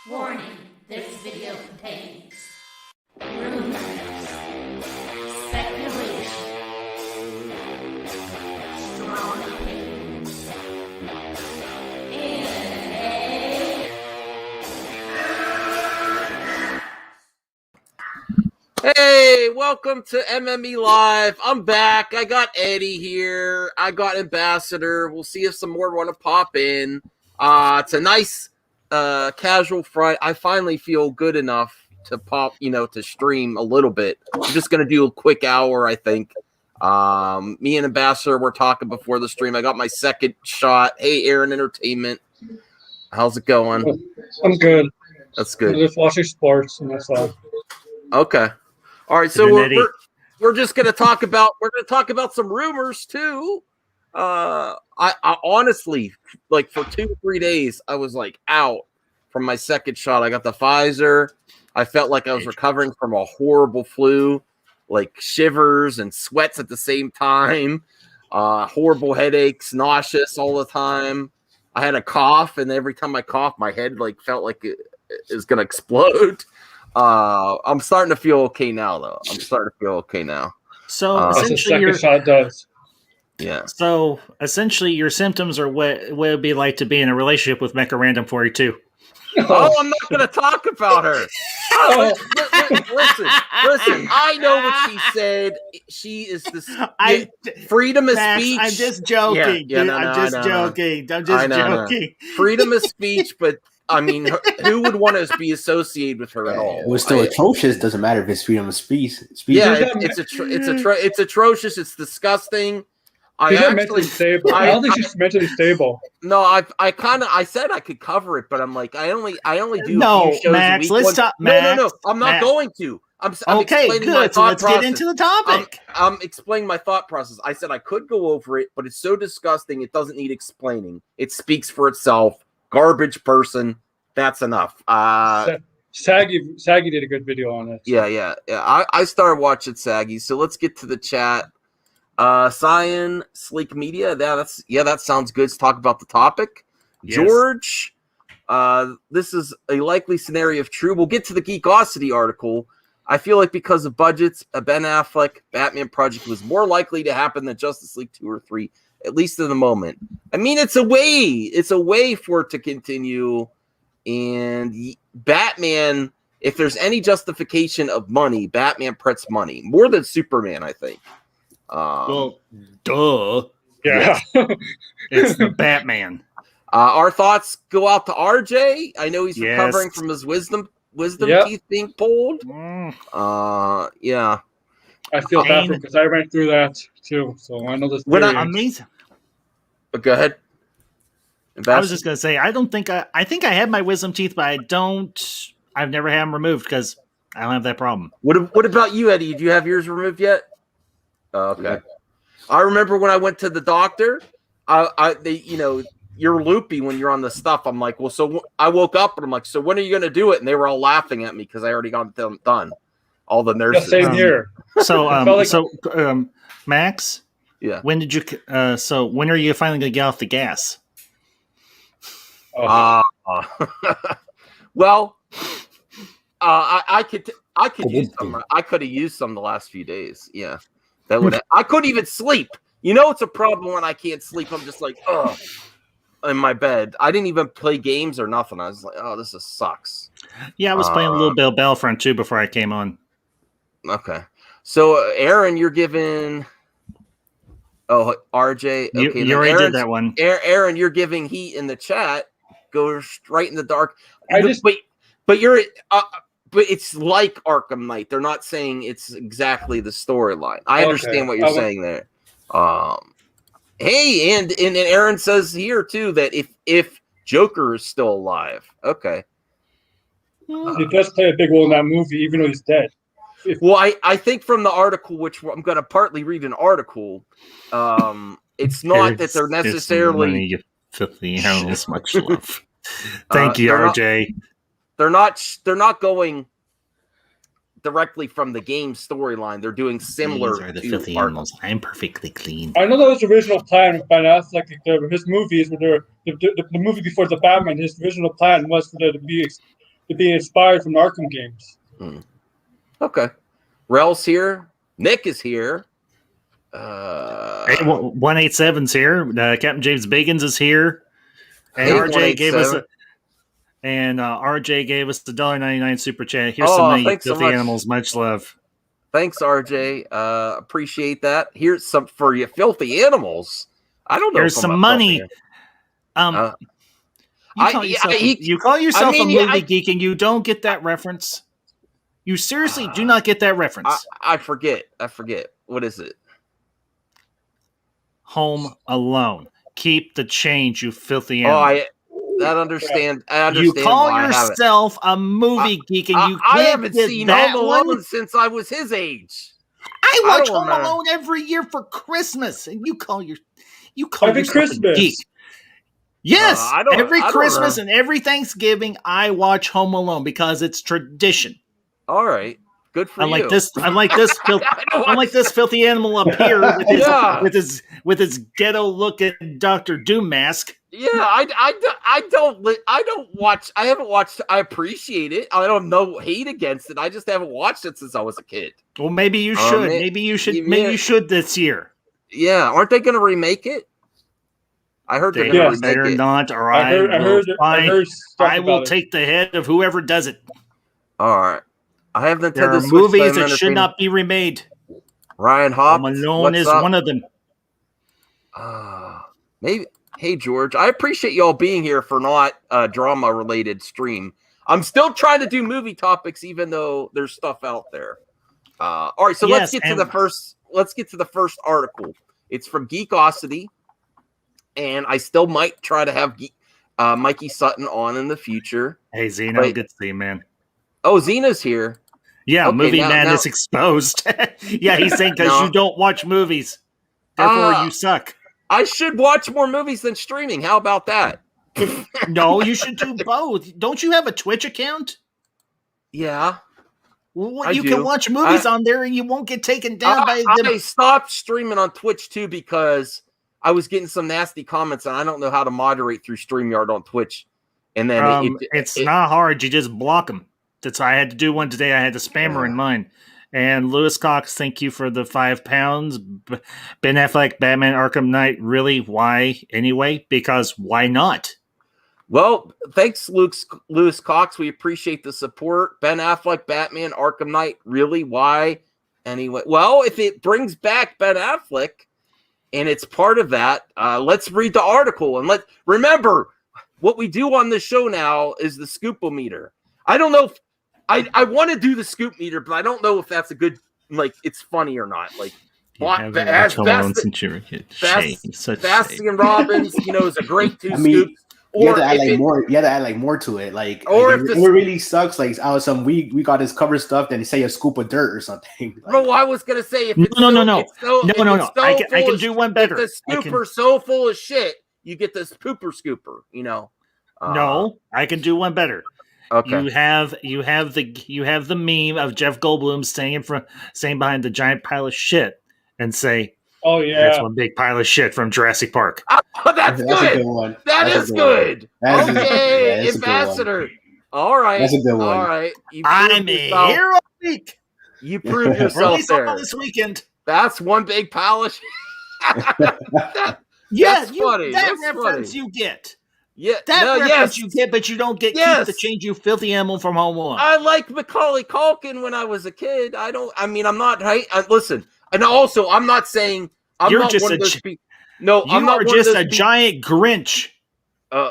Warning, this video contains rumors, speculation, strong opinions, Hey, welcome to MME Live. I'm back. I got Eddie here. I got Ambassador. We'll see if some more want to pop in. It's a nice casual Friday. I finally feel good enough to pop, to stream a little bit. I'm just going to do a quick hour, I think. Me and Ambassador were talking before the stream. I got my second shot. Hey, Aaron Entertainment. How's it going? I'm good. That's good. I'm just watching sports and that's all. Okay. All right, so we're just gonna talk about some rumors too. I honestly, like, for 2-3 days, I was like out from my second shot. I got the Pfizer. I felt like I was recovering from a horrible flu, like shivers and sweats at the same time, horrible headaches, nauseous all the time. I had a cough, and every time I coughed, my head felt like it was gonna explode. I'm starting to feel okay now, though. So essentially, your shot does. Yeah. So essentially, your symptoms are what it would be like to be in a relationship with Mecha Random 42. Oh, I'm not going to talk about her. Listen. I know what she said. She is this freedom of speech. I'm just joking. I'm just joking. Freedom of speech, but I mean, who would want to be associated with her at all? It was still atrocious. Doesn't matter if it's freedom of speach. Yeah, it's atrocious. It's disgusting. She's not mentally stable. I don't think she's mentally stable. No, I said I could cover it, but I'm like, I only do no, a few shows Max. a week. Let's stop. No. I'm not going to. I'm okay, explaining good. my So let's process. get into the topic. I'm explaining my thought process. I said I could go over it, but it's so disgusting it doesn't need explaining. It speaks for itself. Garbage person. That's enough. Saggy did a good video on it. Yeah. I started watching Saggy, so let's get to the chat. Cyan Sleek Media. That sounds good. Let's talk about the topic. Yes. George, this is a likely scenario if true. We'll get to the Geekosity article. I feel like because of budgets, a Ben Affleck Batman project was more likely to happen than Justice League 2 or 3, at least in the moment. I mean, it's a way for it to continue. And Batman, if there's any justification of money, Batman prints money more than Superman, I think. Well, duh. Yeah. It's the Batman. Our thoughts go out to RJ. I know he's recovering from his wisdom teeth being pulled. Yeah. I feel bad because I went through that too, so I know this. Amazing. Go ahead. I was just gonna say I think I have my wisdom teeth, but I've never had them removed because I don't have that problem. What about you, Eddie? Do you have yours removed yet? Okay. Yeah. I remember when I went to the doctor, you're loopy when you're on the stuff. I'm like, well, so I woke up and I'm like, so when are you going to do it? And they were all laughing at me because I already got them done. All the nurses. Yeah, same here. Max. Yeah. When did you? When are you finally going to get off the gas? Well, I could use some. I could have used some the last few days. Yeah. That would. I couldn't even sleep. It's a problem when I can't sleep. I'm just like, oh, in my bed. I didn't even play games or nothing. I was like, oh, this sucks. Yeah, I was playing a little bit of Battlefront 2 before I came on. Okay. So, Aaron, you're giving. Oh, RJ. Okay, you already did that one. Aaron, you're giving heat in the chat. Go right in the dark. But you're. But it's like Arkham Knight. They're not saying it's exactly the storyline. I understand what you're saying there. Hey, and Aaron says here too that if Joker is still alive, okay. He does play a big role in that movie, even though he's dead. Well, I think from the article, which I'm going to partly read an article, it's not that they're necessarily money, you filthy animals. Much love. Thank you, RJ. They're not going directly from the game storyline. They're doing similar. These are the filthy animals. I'm perfectly clean. I know that was the original plan with Ben Affleck. His movies, the movie before the Batman, his original plan was for there to be to be inspired from the Arkham games. Okay. Rel's here. Nick is here. 187's here. Captain James Bagans is here. And Hey, RJ gave us 187. RJ gave us the $1.99 super chat. Here's Oh, some money, thanks so filthy much. animals. Much love. Thanks, RJ. Appreciate that. Here's some for you, filthy animals. I don't know. Here's if I'm some a money. filthy You call yourself a movie I geek and you don't get that reference? You seriously do not get that reference. I forget. What is it? Home Alone. Keep the change, you filthy animal. I understand. You call yourself a movie geek and you I can't haven't get seen that Home Alone one? since I was his age. I watch don't Home remember. Alone every year for Christmas, and you call Every yourself Christmas. a geek. Yes, every I don't Christmas know. and every Thanksgiving, I watch Home Alone because it's tradition. All right, good for you. I like this filthy animal up here with his ghetto looking Dr. Doom mask. Yeah, I don't watch. I haven't watched. I appreciate it. I don't know hate against it. I just haven't watched it since I was a kid. Well, maybe you should. Maybe you should this year. Yeah, aren't they going to remake it? I heard they're going to remake it. Not, or I will take the head of whoever does it. All right, I have Nintendo There are Switch movies that should not be remade. Ryan Hobbs, Home Alone is one of them. Maybe. Hey, George, I appreciate y'all being here for not a drama-related stream. I'm still trying to do movie topics, even though there's stuff out there. All right, so let's get to the first article. It's from Geekosity, and I still might try to have Mikey Sutton on in the future. Hey, Zeno, good to see you, man. Oh, Zeno's here. Yeah, Okay, movie man is exposed. Yeah, he's saying because you don't watch movies, therefore you suck. I should watch more movies than streaming. How about that? No, you should do both. Don't you have a Twitch account? Yeah. Well, you can watch movies on there and you won't get taken down by them. I stopped streaming on Twitch too because I was getting some nasty comments and I don't know how to moderate through StreamYard on Twitch. And then it's not hard. You just block them. That's I had to do one today. I had a spammer in mind. And Lewis Cox, thank you for the £5. Ben Affleck, Batman, Arkham Knight. Really? Why? Anyway? Because why not? Well, thanks, Lewis Cox. We appreciate the support. Ben Affleck, Batman, Arkham Knight. Really? Why? Anyway. Well, if it brings back Ben Affleck and it's part of that, let's read the article. And remember, what we do on this show now is the Scoopometer. I don't know if I want to do the scoop meter, but I don't know if that's a good, it's funny or not. Baskin Robbins, is a great two scoops. You have to add more to it. If it really sucks, we got this cover stuff, then say a scoop of dirt or something. No, I was gonna say if it's no. I can do one better. If the scooper's so full of shit, you get this pooper scooper. No, I can do one better. Okay. You have the meme of Jeff Goldblum staying behind the giant pile of shit and say, "Oh yeah, that's one big pile of shit from Jurassic Park." Oh, that's good. A good one. That is good. Okay, Ambassador. All right, that's a good one. All right, I'm a hero week. You proved yourself there this weekend. That's one big pile of shit. That's funny. That reference you get. Yeah, you get, but you don't get keep the change, you filthy animal from Home Alone. I liked Macaulay Culkin when I was a kid. I'm not right. Listen, and also, I'm not saying you're not just one of those people. No, I'm not just a giant Grinch.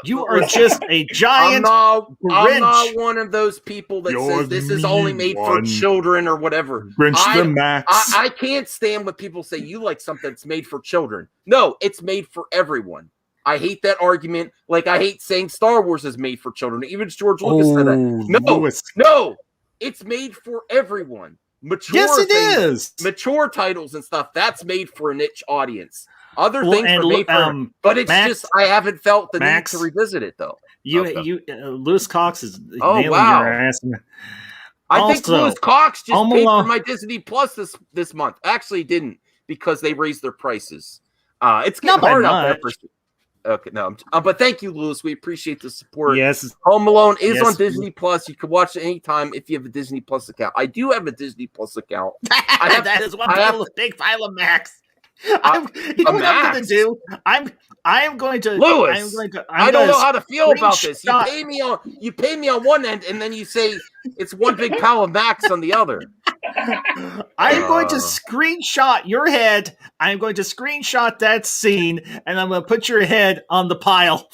You are just a giant Grinch. I'm not one of those people that says this is only made for children or whatever. Grinch the Max. I can't stand when people say you like something that's made for children. No, it's made for everyone. I hate that argument. I hate saying Star Wars is made for children. Even George Lucas said that. No, it's made for everyone. Mature titles and stuff, that's made for a niche audience. Other things are made for, but it's just I haven't felt the need to revisit it though. Lewis Cox is nailing your ass. I think Lewis Cox just paid for my Disney Plus this month. Actually, didn't because they raised their prices. It's getting hard out there. Okay, no, but thank you, Lewis. We appreciate the support. Yes. Home Alone is Yes. on Disney Plus. You can watch it anytime if you have a Disney Plus account. I do have a Disney Plus account. That is one big pile of Max. You know what I'm going to do? I'm going to Lewis. I don't know how to feel about this. You pay me on one end, and then you say it's one big pile of Max on the other. I'm going to screenshot your head. I'm going to screenshot that scene, and I'm going to put your head on the pile.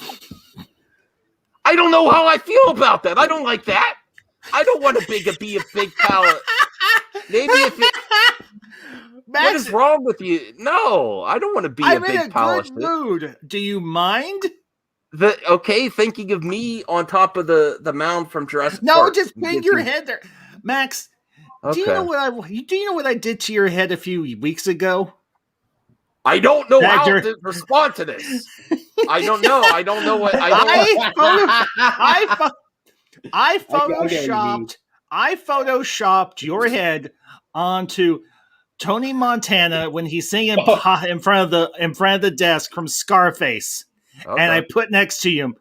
I don't know how I feel about that. I don't like that. I don't want to be a big pile of... Maybe if it... Max, what is wrong with you? No, I don't want to be a big pile of shit. I'm in a good mood. Do you mind? Thinking of me on top of the mound from Jurassic Park. No, just bring your head there. Max, do you know what I did to your head a few weeks ago? I don't know how to respond to this. I don't know. I don't know what I photoshopped your head onto Tony Montana when he's singing in front of the desk from Scarface, and I put next to him.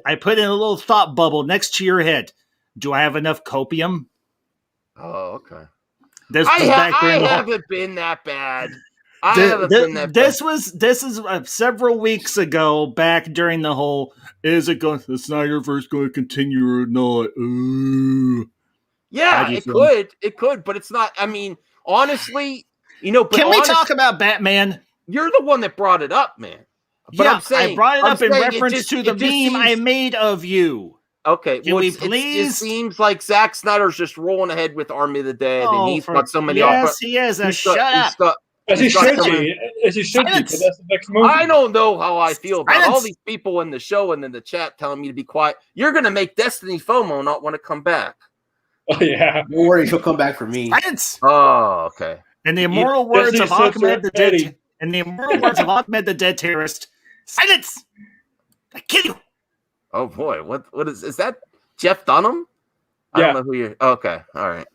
I put in a little thought bubble next to your head. Do I have enough copium? Oh, okay. I haven't been that bad. This is several weeks ago, back during the whole "is it going? The Snyderverse going to continue or not?" Ooh. Yeah, it could, but it's not. I mean, honestly, Can we talk about Batman? You're the one that brought it up, man. But yeah, I brought it up in reference to the meme I made of you. Okay, can we please? It seems like Zack Snyder's just rolling ahead with Army of the Dead, and he's got so many. Yes, he is. Shut up. As he should be. But that's the next movie. I don't know how I feel about all these people in the show and in the chat telling me to be quiet. You're going to make Destiny FOMO not want to come back. Oh, yeah. Don't worry, she'll come back for me. Silence. Oh, okay. In the immortal words of Ahmed the Dead, the Dead Terrorist, silence! I kill you. Oh boy, what is that? Jeff Dunham? I don't know who you're. Okay, all right.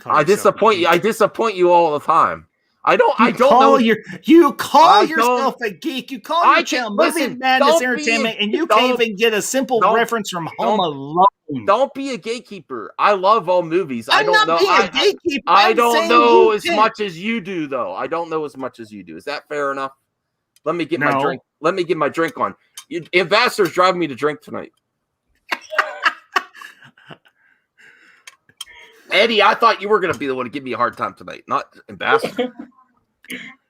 I disappoint you. I disappoint you all the time. I don't know. You call yourself a geek. You call your channel Movie Madness Entertainment, and you can't even get a simple reference from Home Alone. Don't be a gatekeeper. I love all movies. I don't know. A gatekeeper. I don't know as much as you do, though. I don't know as much as you do. Is that fair enough? Let me get my drink. Let me get my drink on. Ambassador's driving me to drink tonight. Eddie, I thought you were going to be the one to give me a hard time tonight, not Ambassador.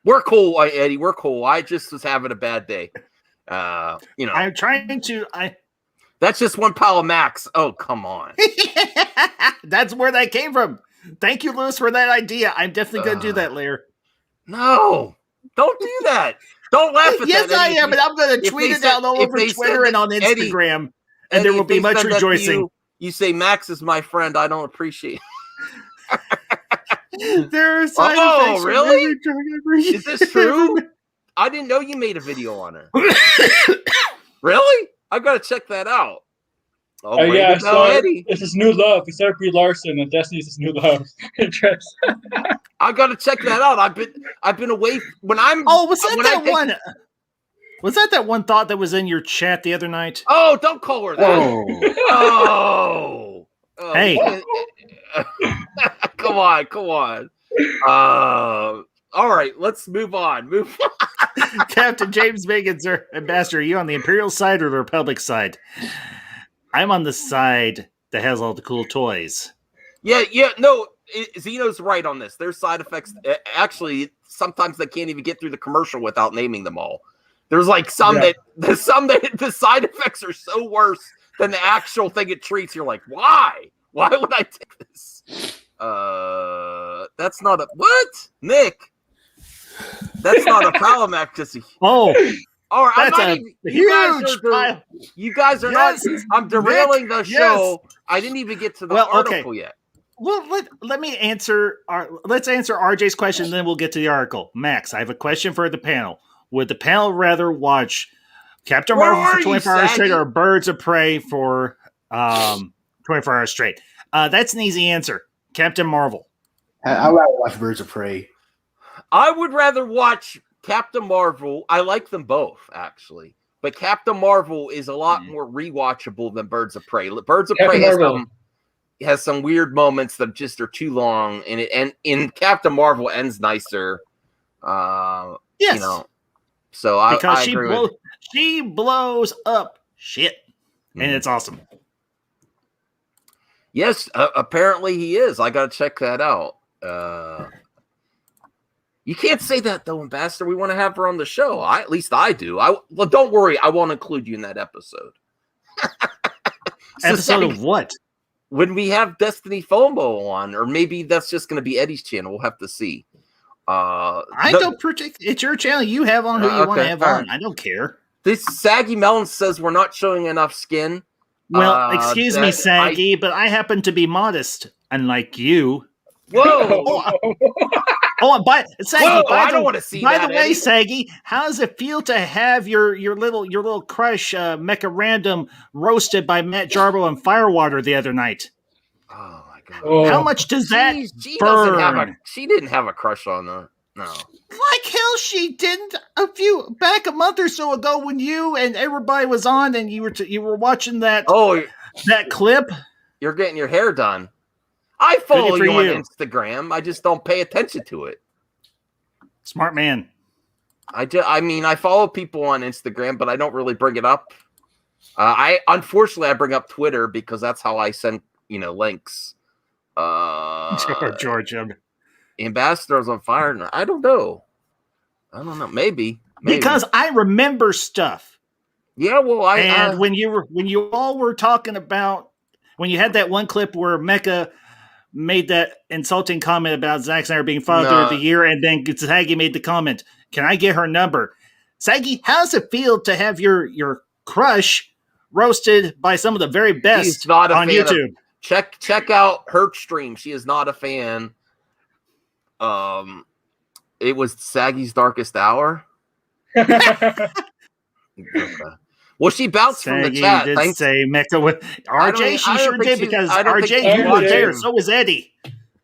We're cool, Eddie. We're cool. I just was having a bad day. I'm trying to. That's just one pile of Max. Oh, come on. That's where that came from. Thank you, Lewis, for that idea. I'm definitely going to do that later. No, don't do that. Don't laugh at yes, that. Yes, I am, and I'm going to tweet it out all over Twitter and on Instagram, and there will be much rejoicing. You say Max is my friend. I don't appreciate it. There are side effects. Really? Is this true? I didn't know you made a video on her. Really? I gotta check that out. Yeah, so it's his new love. It's Brie Larson, and Destiny's his new love. I gotta check that out. I've been away when I'm. Oh, was that one? Was that one thought that was in your chat the other night? Oh, don't call her that. Oh. Hey. Come on. All right, let's move on. Captain James Megan, sir. Ambassador, are you on the Imperial side or the Republic side? I'm on the side that has all the cool toys. Yeah. No, Zeno's right on this. There's side effects. Actually, sometimes they can't even get through the commercial without naming them all. There's like some that the side effects are so worse than the actual thing it treats. You're like, why? Why would I take this? That's not a what, Nick? That's not a Palomac. Oh, all right. That's a huge pile. You guys are not. I'm derailing the show. Yes. I didn't even get to the article yet. Well, let me answer. Let's answer RJ's question, then we'll get to the article. Max, I have a question for the panel. Would the panel rather watch Captain Marvel for 24 hours straight or Birds of Prey for 24 hours straight? That's an easy answer. Captain Marvel. I'd rather watch Birds of Prey. I would rather watch Captain Marvel, I like them both, actually. But Captain Marvel is a lot more rewatchable than Birds of Prey. Birds of Prey has some weird moments that just are too long, and in Captain Marvel ends nicer. Yes. You know, so I agree with it. She blows up shit, and it's awesome. Yes, apparently he is. I got to check that out. You can't say that, though, Ambassador. We want to have her on the show. At least I do. Well, don't worry. I won't include you in that episode. Episode of what? When we have Destiny FOMO on, or maybe that's just going to be Eddie's channel. We'll have to see. Don't predict. It's your channel. You have on who you want to have on. I don't care. This Saggy Melon says we're not showing enough skin. Well, excuse me, Saggy, but I happen to be modest, unlike you. Whoa! Saggy, I don't want to see that. By the way, Eddie. Saggy, how does it feel to have your little crush Mecha Random roasted by Matt Jarbo and Firewater the other night? Oh my god! How much does that burn? She didn't have a crush on her. No. Like hell, she didn't. Back a month or so ago, when you and everybody was on, and you were watching that clip. You're getting your hair done. I follow you on Instagram. I just don't pay attention to it. Smart man. I follow people on Instagram, but I don't really bring it up. Unfortunately I bring up Twitter because that's how I send links. George. Ambassador's on fire. I don't know. Maybe. Because I remember stuff. Yeah, well, when you all were talking about when you had that one clip where Mecha made that insulting comment about Zack Snyder being Father of the Year, and then Saggy made the comment, "Can I get her number?" Saggy, how does it feel to have your crush roasted by some of the very best on YouTube? Check out her stream. She is not a fan. It was Saggy's darkest hour. Okay. Well, she bounced from the chat. Did say Mecha with RJ. She sure did, because RJ, you were there. So was Eddie.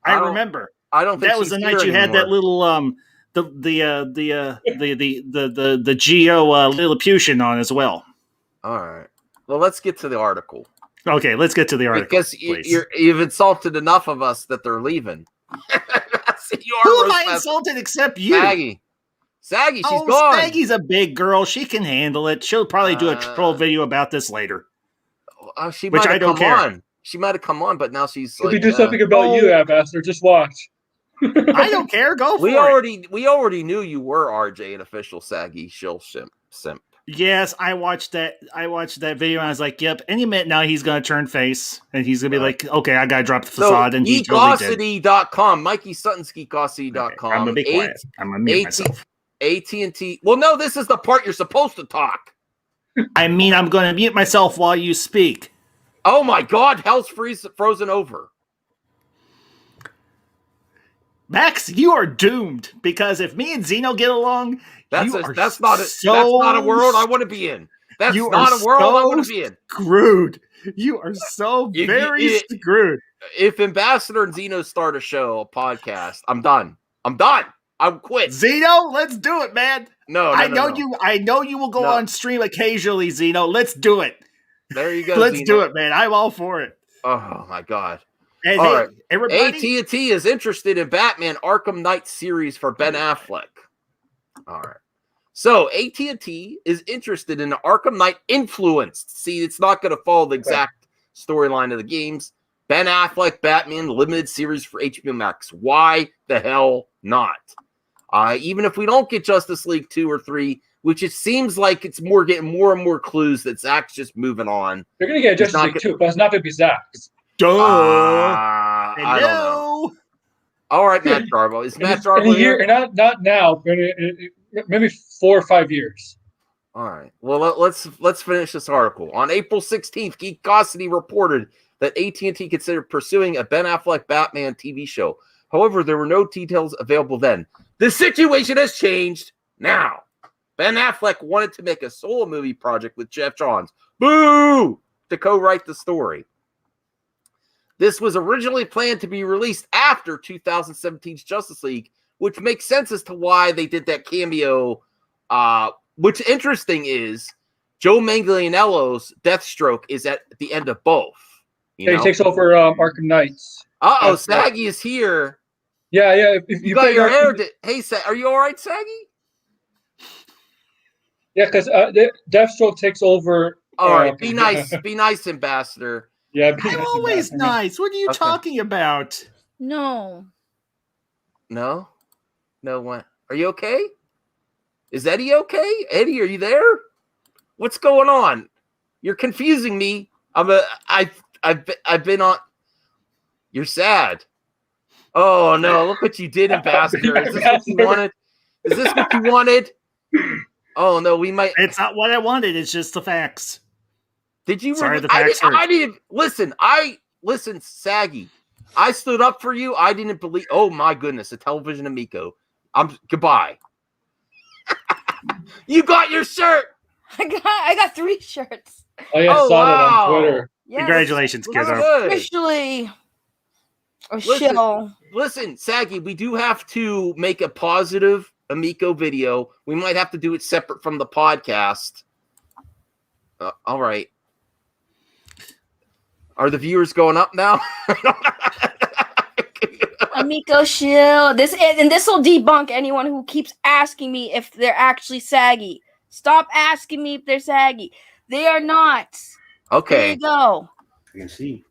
I remember. I don't think that was the night you had that little the Geo Lilliputian on as well. All right. Well, let's get to the article. Okay, let's get to the article. Because you've insulted enough of us that they're leaving. Who have I insulted except you? Saggy, she's gone. Saggy's a big girl. She can handle it. She'll probably do a troll video about this later. Which I don't care. She might have come on, but now she's if you do something about you, Ambassador, just watch. I don't care. Go for it. We already knew you were RJ, an official Saggy shill simp. Yes, I watched that video and I was like, yep, any minute now he's gonna turn face and he's gonna be like, okay, I gotta drop the facade. And Geekosity.com, Mikey Sutton's Geekosity.com. Okay, I'm gonna be quiet. I'm gonna mute myself. AT&T. Well, no, this is the part you're supposed to talk. I mean, I'm gonna mute myself while you speak. Oh my god, hell's frozen over. Max, you are doomed, because if me and Zeno get along, that's not a world I want to be in. That's not a world I want to be in. Screwed. You are so very screwed. If Ambassador and Zeno start a podcast, I'm done. I'll quit. Zeno, let's do it, man. No. I know you will go on stream occasionally, Zeno. Let's do it. There you go. Let's do it, man. I'm all for it. Oh my god. Hey, all right. Everybody. AT&T is interested in Batman Arkham Knight series for Ben Affleck. All right. So AT&T is interested in the Arkham Knight influenced. See, it's not going to follow the exact storyline of the games. Ben Affleck Batman limited series for HBO Max. Why the hell not? Even if we don't get Justice League 2 or 3, which it seems like it's getting more and more clues that Zack's just moving on. They're going to get Justice League 2, but it's not going to be Zack. Duh. I don't know. All right, Matt Jarbo. Is Matt Jarbo in a year? Not now, but maybe 4 or 5 years. All right. Well, let's finish this article. On April 16th, Geekosity reported that AT&T considered pursuing a Ben Affleck Batman TV show. However, there were no details available then. The situation has changed now. Ben Affleck wanted to make a solo movie project with Geoff Johns, to co-write the story. This was originally planned to be released after 2017's Justice League, which makes sense as to why they did that cameo. What's interesting is Joe Manganiello's Deathstroke is at the end of both. He takes over Arkham Knights. Saggy is here. Yeah. If you got your hair. Hey, are you all right, Saggy? Yeah, because Deathstroke takes over. All right, be nice. Be nice, Ambassador. Yeah, I'm always nice. What are you talking about? No. No? No, what? Are you okay? Is Eddie okay? Eddie, are you there? What's going on? You're confusing me. I've been on. You're sad. Oh no! Look what you did, Ambassador. Is this what you wanted? Is this what you wanted? Oh no, we might. It's not what I wanted. It's just the facts. Did you? Sorry, the facts hurt. I didn't listen. Listen, Saggy. I stood up for you. I didn't believe. Oh my goodness, a television amico. Goodbye. You got your shirt. I got 3 shirts. Oh yeah, I saw that on Twitter. Yes. Congratulations, kiddo. Officially a shill. Listen, Saggy, we do have to make a positive amico video. We might have to do it separate from the podcast. All right. Are the viewers going up now? Amico shill. This will debunk anyone who keeps asking me if they're actually saggy. Stop asking me if they're saggy. They are not. Okay. There you go. I can see.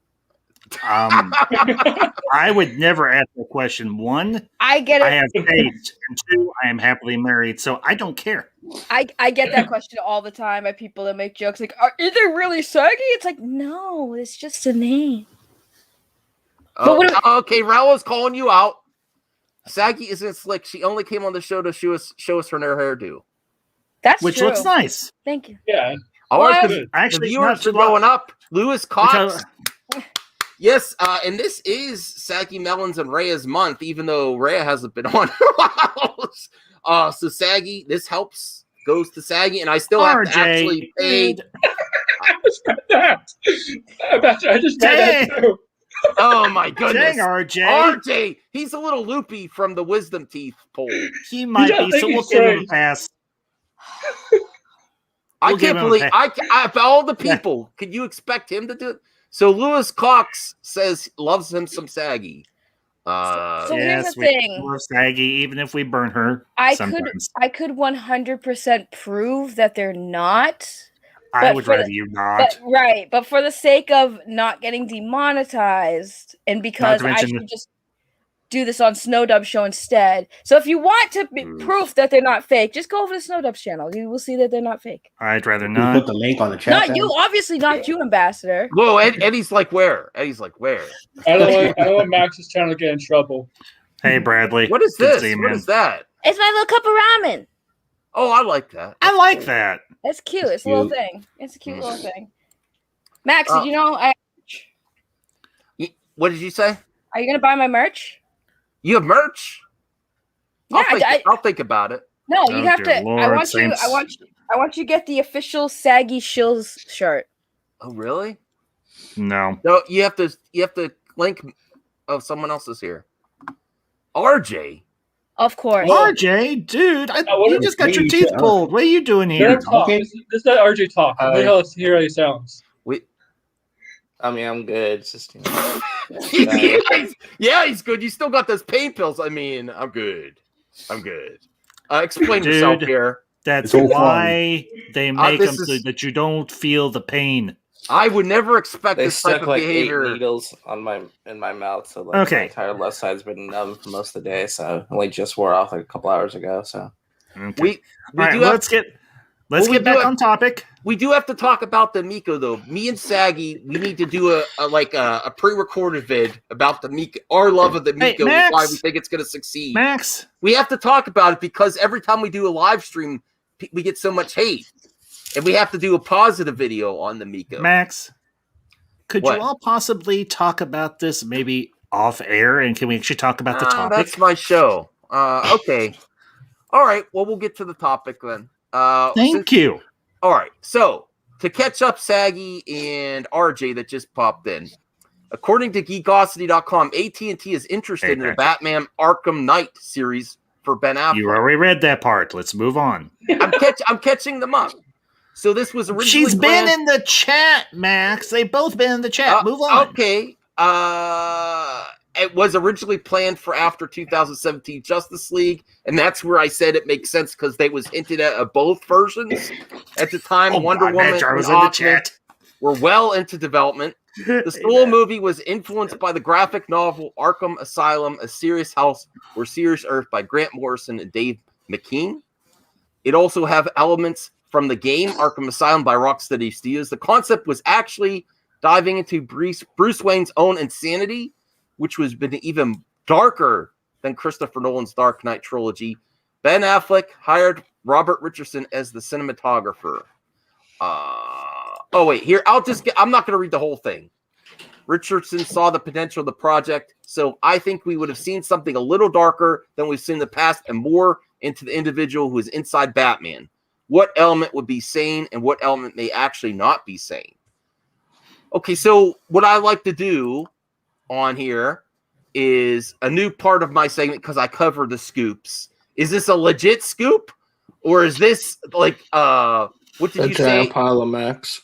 I would never ask the question. 1, I get it. I have faith, and 2, I am happily married, so I don't care. I get that question all the time by people that make jokes like, "Is it really saggy?" It's like, no, it's just a name. Okay, Raula's calling you out. Saggy isn't slick. She only came on the show to show us her hairdo. That's Which true. looks nice. Thank you. Yeah. All right, Actually, the viewers are going up. Lewis Cox. Because- Yes, and this is Saggy Melons and Rhea's month, even though Rhea hasn't been on in a while. So Saggy, this helps, goes to Saggy, and I still have to actually pay. I just read that. I just read that too. Oh my goodness. Dang, RJ. RJ, he's a little loopy from the wisdom teeth poll. He might be, so we'll give him a pass. I can't believe of all the people, could you expect him to do it? So Lewis Cox says loves him some Saggy. So here's the thing. Love Saggy, even if we burn her. I could 100% prove that they're not. I would rather you not. But for the sake of not getting demonetized, and because I should just do this on Snowdub's show instead. So if you want to be proof that they're not fake, just go over to Snowdub's channel. You will see that they're not fake. I'd rather You not. put the link on the chat. Not you, obviously not you, Ambassador. Whoa, Eddie's like, where? Eddie's like, where? I don't want Max's channel to get in trouble. Hey, Bradley. What is this? What is that? It's my little cup of ramen. Oh, I like that. I like that. It's cute. It's a little thing. It's a cute little thing. Max, did you know what did you say? Are you going to buy my merch? You have merch? Yeah, I'll think about it. No, you have to. Lord, I want you to get the official Saggy Shills shirt. Oh, really? No. No, you have to link. Oh, someone else is here. RJ. Of course. RJ, dude, you just got your teeth pulled. What are you doing here? Okay. This is not RJ talk. Let's hear how he sounds. I mean, I'm good. It's just, yeah, he's good. You still got those pain pills. I mean, I'm good. Explain yourself here. That's why they make them so that you don't feel the pain. I would never expect they this type stuck of like behavior. 8 needles in my mouth, so my entire left side's been numb for most of the day. So I only just wore off like a couple hours ago. So let's get back on topic. We do have to talk about the Miko though. Me and Saggy, we need to do a pre-recorded vid about the Miko, our love of the Miko, and why we think it's going to succeed. Max, we have to talk about it because every time we do a live stream, we get so much hate. And we have to do a positive video on the Miko. Max, could you all possibly talk about this maybe off air? And can we actually talk about the topic? That's my show. Okay. All right. Well, we'll get to the topic then. Thank you. All right. So to catch up, Saggy and RJ that just popped in. According to Geekosity.com, AT&T is interested in the Batman Arkham Knight series for Ben Affleck. You already read that part. Let's move on. I'm catching them up. So this was originally She's been in the chat, Max. They've both been in the chat. Move on. Okay. It was originally planned for after 2017 Justice League, and that's where I said it makes sense because they was hinted at both versions at the time. Wonder Woman and Aquaman were well into development. The solo movie was influenced by the graphic novel Arkham Asylum, A Serious House or Serious Earth by Grant Morrison and Dave McKean. It also have elements from the game Arkham Asylum by Rocksteady Studios. The concept was actually diving into Bruce Wayne's own insanity, which was been even darker than Christopher Nolan's Dark Knight trilogy. Ben Affleck hired Robert Richardson as the cinematographer. I'm not going to read the whole thing. Richardson saw the potential of the project, so I think we would have seen something a little darker than we've seen in the past and more into the individual who is inside Batman. What element would be sane and what element may actually not be sane? Okay, so what I like to do on here is a new part of my segment because I cover the scoops. Is this a legit scoop? Or is this like what did you say? A giant pile of Max.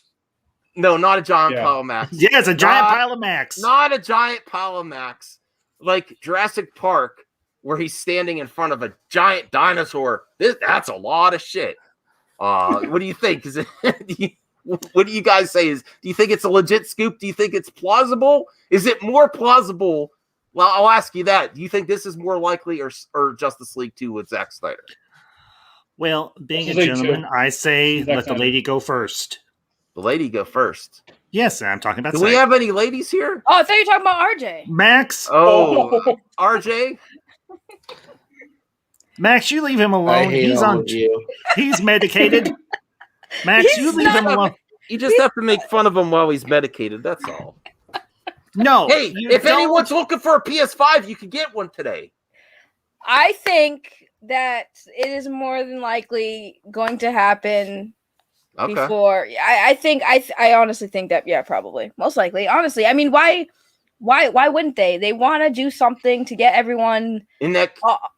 No, not a giant pile of Max. Yeah, it's a giant pile of Max. Not a giant pile of Max. Like Jurassic Park, where he's standing in front of a giant dinosaur. That's a lot of shit. What do you think? Is it what do you guys say? Do you think it's a legit scoop? Do you think it's plausible? Is it more plausible? Well, I'll ask you that. Do you think this is more likely or Justice League 2 with Zack Snyder? Well, being a gentleman, I say let the lady go first. The lady go first. Yes, I'm talking about. Do we have any ladies here? Oh, I thought you were talking about RJ. Max. Oh, RJ. Max, you leave him alone. He's medicated. Max, you leave him alone. You just have to make fun of him while he's medicated. That's all. No. Hey, if anyone's looking for a PS5, you can get one today. I think that it is more than likely going to happen before. I honestly think that, yeah, probably. Most likely. Honestly. I mean, why wouldn't they? They want to do something to get everyone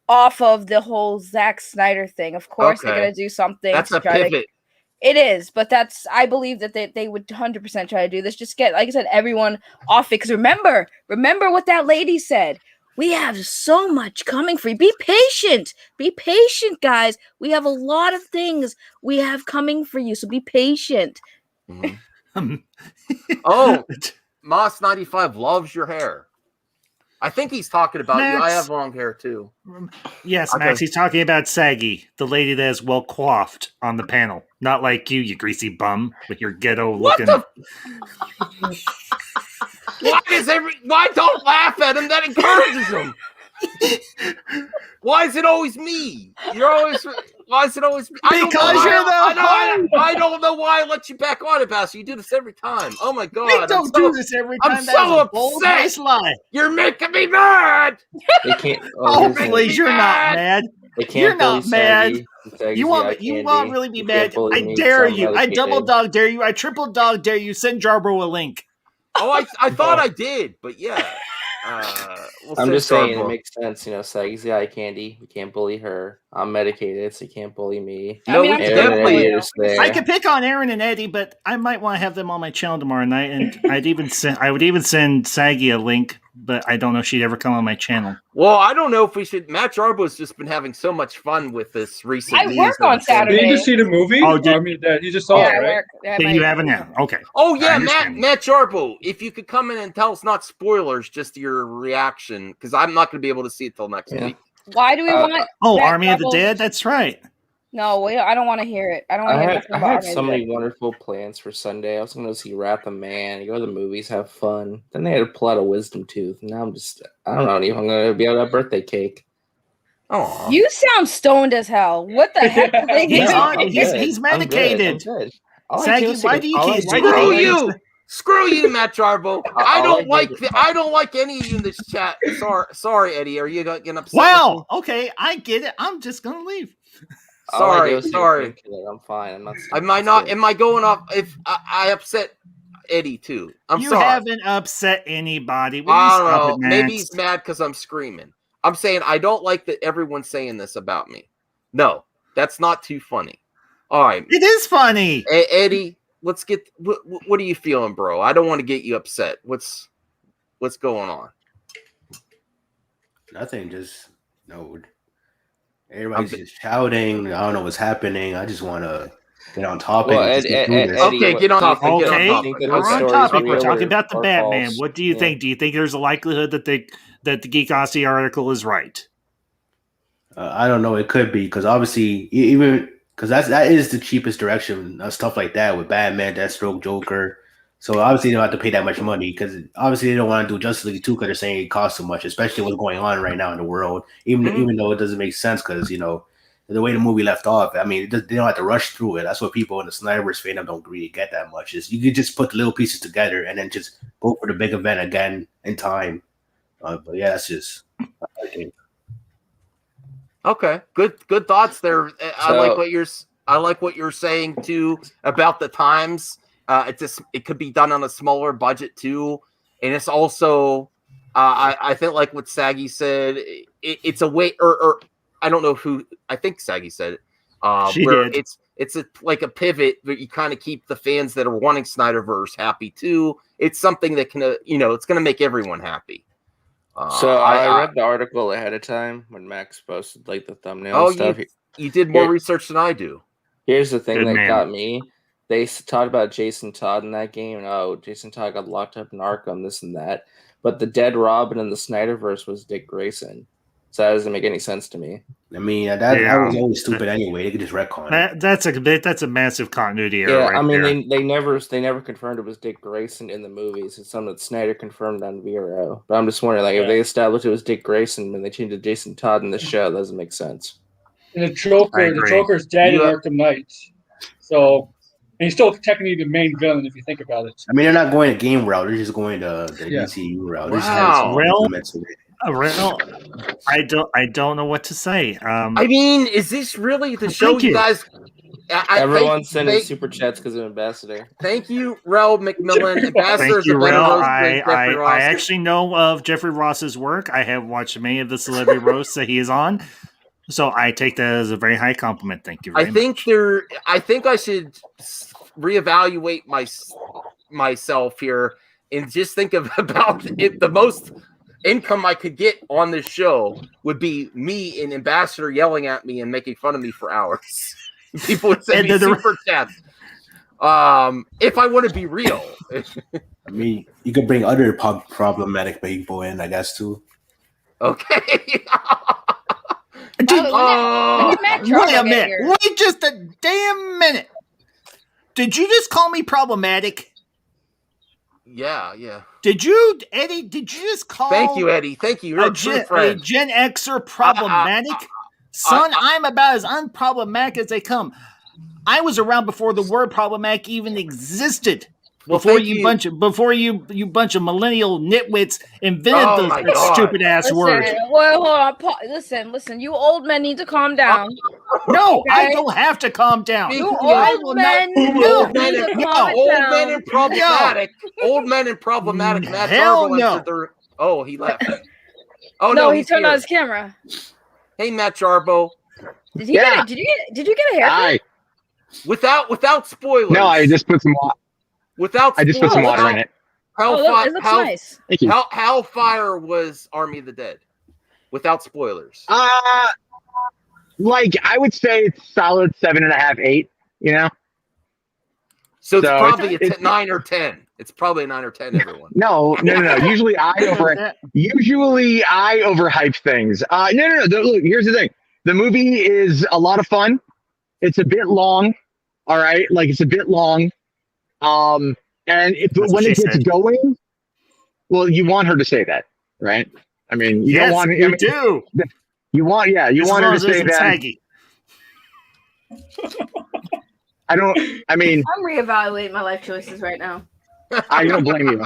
off of the whole Zack Snyder thing. Of course, they're going to do something. That's a pivot. It is, but I believe that they would 100% try to do this. Just get, like I said, everyone off it. Because remember what that lady said. We have so much coming for you. Be patient, guys. We have a lot of things we have coming for you, so be patient. Mm-hmm. Oh, Moss 95 loves your hair. I think he's talking about Max. You. I have long hair too. Yes, Max. He's talking about Saggy, the lady that is well coiffed on the panel. Not like you greasy bum with your ghetto looking. Why don't laugh at him? That encourages him. Why is it always me? Why is it always me? I don't know why I let you back on it, Bass. You do this every time. Oh my god. Don't do this every time. I'm so upset. You're making me mad. They can't. Oh, please, you're not mad. You're not mad. You want really be mad? I dare you. I double dog dare you. I triple dog dare you. Send Jarbo a link. Oh, I thought I did, but yeah. I'm just saying it makes sense. You know, Saggy's the eye candy. We can't bully her. I'm medicated, so you can't bully me. No, we definitely. I could pick on Aaron and Eddie, but I might want to have them on my channel tomorrow night, and I would even send Saggy a link, but I don't know if she'd ever come on my channel. Well, I don't know if we should. Matt Jarbo's just been having so much fun with this recent. I work on Saturday. Did you just see the movie? Oh, you just saw it, right? You haven't now. Okay. Oh yeah, Matt Jarbo. If you could come in and tell us, not spoilers, just your reaction, because I'm not going to be able to see it till next week. Why do we want? Army of the Dead. That's right. No, I don't want to hear it. I don't want to hear it. I had so many wonderful plans for Sunday. I was going to see Wrath of Man, go to the movies, have fun. Then they had to pull out a wisdom tooth. And now I don't know if I'm going to be able to have birthday cake. Oh, you sound stoned as hell. What the heck? He's medicated. Saggy, why do you keep? Screw you, Matt Jarbo. I don't like any of you in this chat. Sorry, Eddie. Are you getting upset? Wow. Okay, I get it. I'm just gonna leave. Sorry. I'm fine. I'm not. Am I going off? If I upset Eddie too. You haven't upset anybody. I don't know. Maybe he's mad because I'm screaming. I'm saying I don't like that everyone's saying this about me. No, that's not too funny. All right. It is funny. Eddie, let's get. What are you feeling, bro? I don't want to get you upset. What's going on? Nothing. Just everybody's just shouting. I don't know what's happening. I just want to get on topic. Get on topic. We're on topic. We're talking about the Batman. What do you think? Do you think there's a likelihood that the Geekosity article is right? I don't know. It could be because obviously even because that is the cheapest direction of stuff like that with Batman, Deathstroke, Joker. So obviously they don't have to pay that much money because obviously they don't want to do Justice League 2 because they're saying it costs so much, especially what's going on right now in the world. Even though it doesn't make sense because the way the movie left off. I mean, they don't have to rush through it. That's what people in the Snyderverse fandom don't really get that much. Is you could just put the little pieces together and then just go for the big event again in time. But yeah, that's just I think. Okay, good thoughts there. I like what you're saying too about the times. It could be done on a smaller budget too, and it's also I think like what Saggy said. It's a way, or I don't know who. I think Saggy said it. Where did. It's like a pivot, but you kind of keep the fans that are wanting Snyderverse happy too. It's something that can it's going to make everyone happy. So I read the article ahead of time when Max posted like the thumbnail stuff. You did more research than I do. Here's the thing got me. They talked about Jason Todd in that game, and Jason Todd got locked up in Arkham, this and that. But the dead Robin in the Snyderverse was Dick Grayson. So that doesn't make any sense to me. I mean, that was always stupid anyway. They could just retcon it. That's a massive continuity error. Yeah, I mean, they never confirmed it was Dick Grayson in the movies. It's something that Snyder confirmed on VRO. But I'm just wondering, if they established it was Dick Grayson when they changed it to Jason Todd in the show, that doesn't make sense. And the Joker's dead in Arkham Knights. So, and he's still technically the main villain if you think about it. I mean, they're not going a game route. They're just going the DCU route. Well, I don't know what to say. I mean, is this really the show you guys? Everyone's sending super chats because of Ambassador. Thank you, Rel McMillan. Thank you, Rel. I actually know of Jeffrey Ross's work. I have watched many of the celebrity roasts that he is on. So I take that as a very high compliment. Thank you very much. I think I should reevaluate myself here and just think about it. The most income I could get on this show would be me and Ambassador yelling at me and making fun of me for hours. People would send me super chats. If I want to be real. I mean, you could bring other problematic people in, I guess, too. Okay. Wait a minute. Wait just a damn minute. Did you just call me problematic? Yeah. Did you, Eddie? Did you just call? Thank you, Eddie. Thank you. You're a Gen Xer problematic? Son, I'm about as unproblematic as they come. I was around before the word problematic even existed. Before you bunch of millennial nitwits invented that stupid ass word. Well, hold on. Listen. You old men need to calm down. No, okay? I don't have to calm down. You old men need to calm down. Old men and problematic. Hell no. Oh, he left. Oh no, he turned on his camera. Hey, Matt Jarbo. Did you get a haircut? Hi. Without spoilers. No, I just put some water. I just put some water in it. It looks nice. Thank you. How fire was Army of the Dead? Without spoilers. I would say it's solid 7.5, 8. You know. So it's probably a 9 or 10. It's probably a 9 or 10. Everyone. No. Usually I overhype things. No. Look, here's the thing. The movie is a lot of fun. It's a bit long. All right, it's a bit long. And when it gets going, well, you want her to say that, right? I mean, you don't want you do. You want her to say that. Saggy. I'm reevaluating my life choices right now. I don't blame you.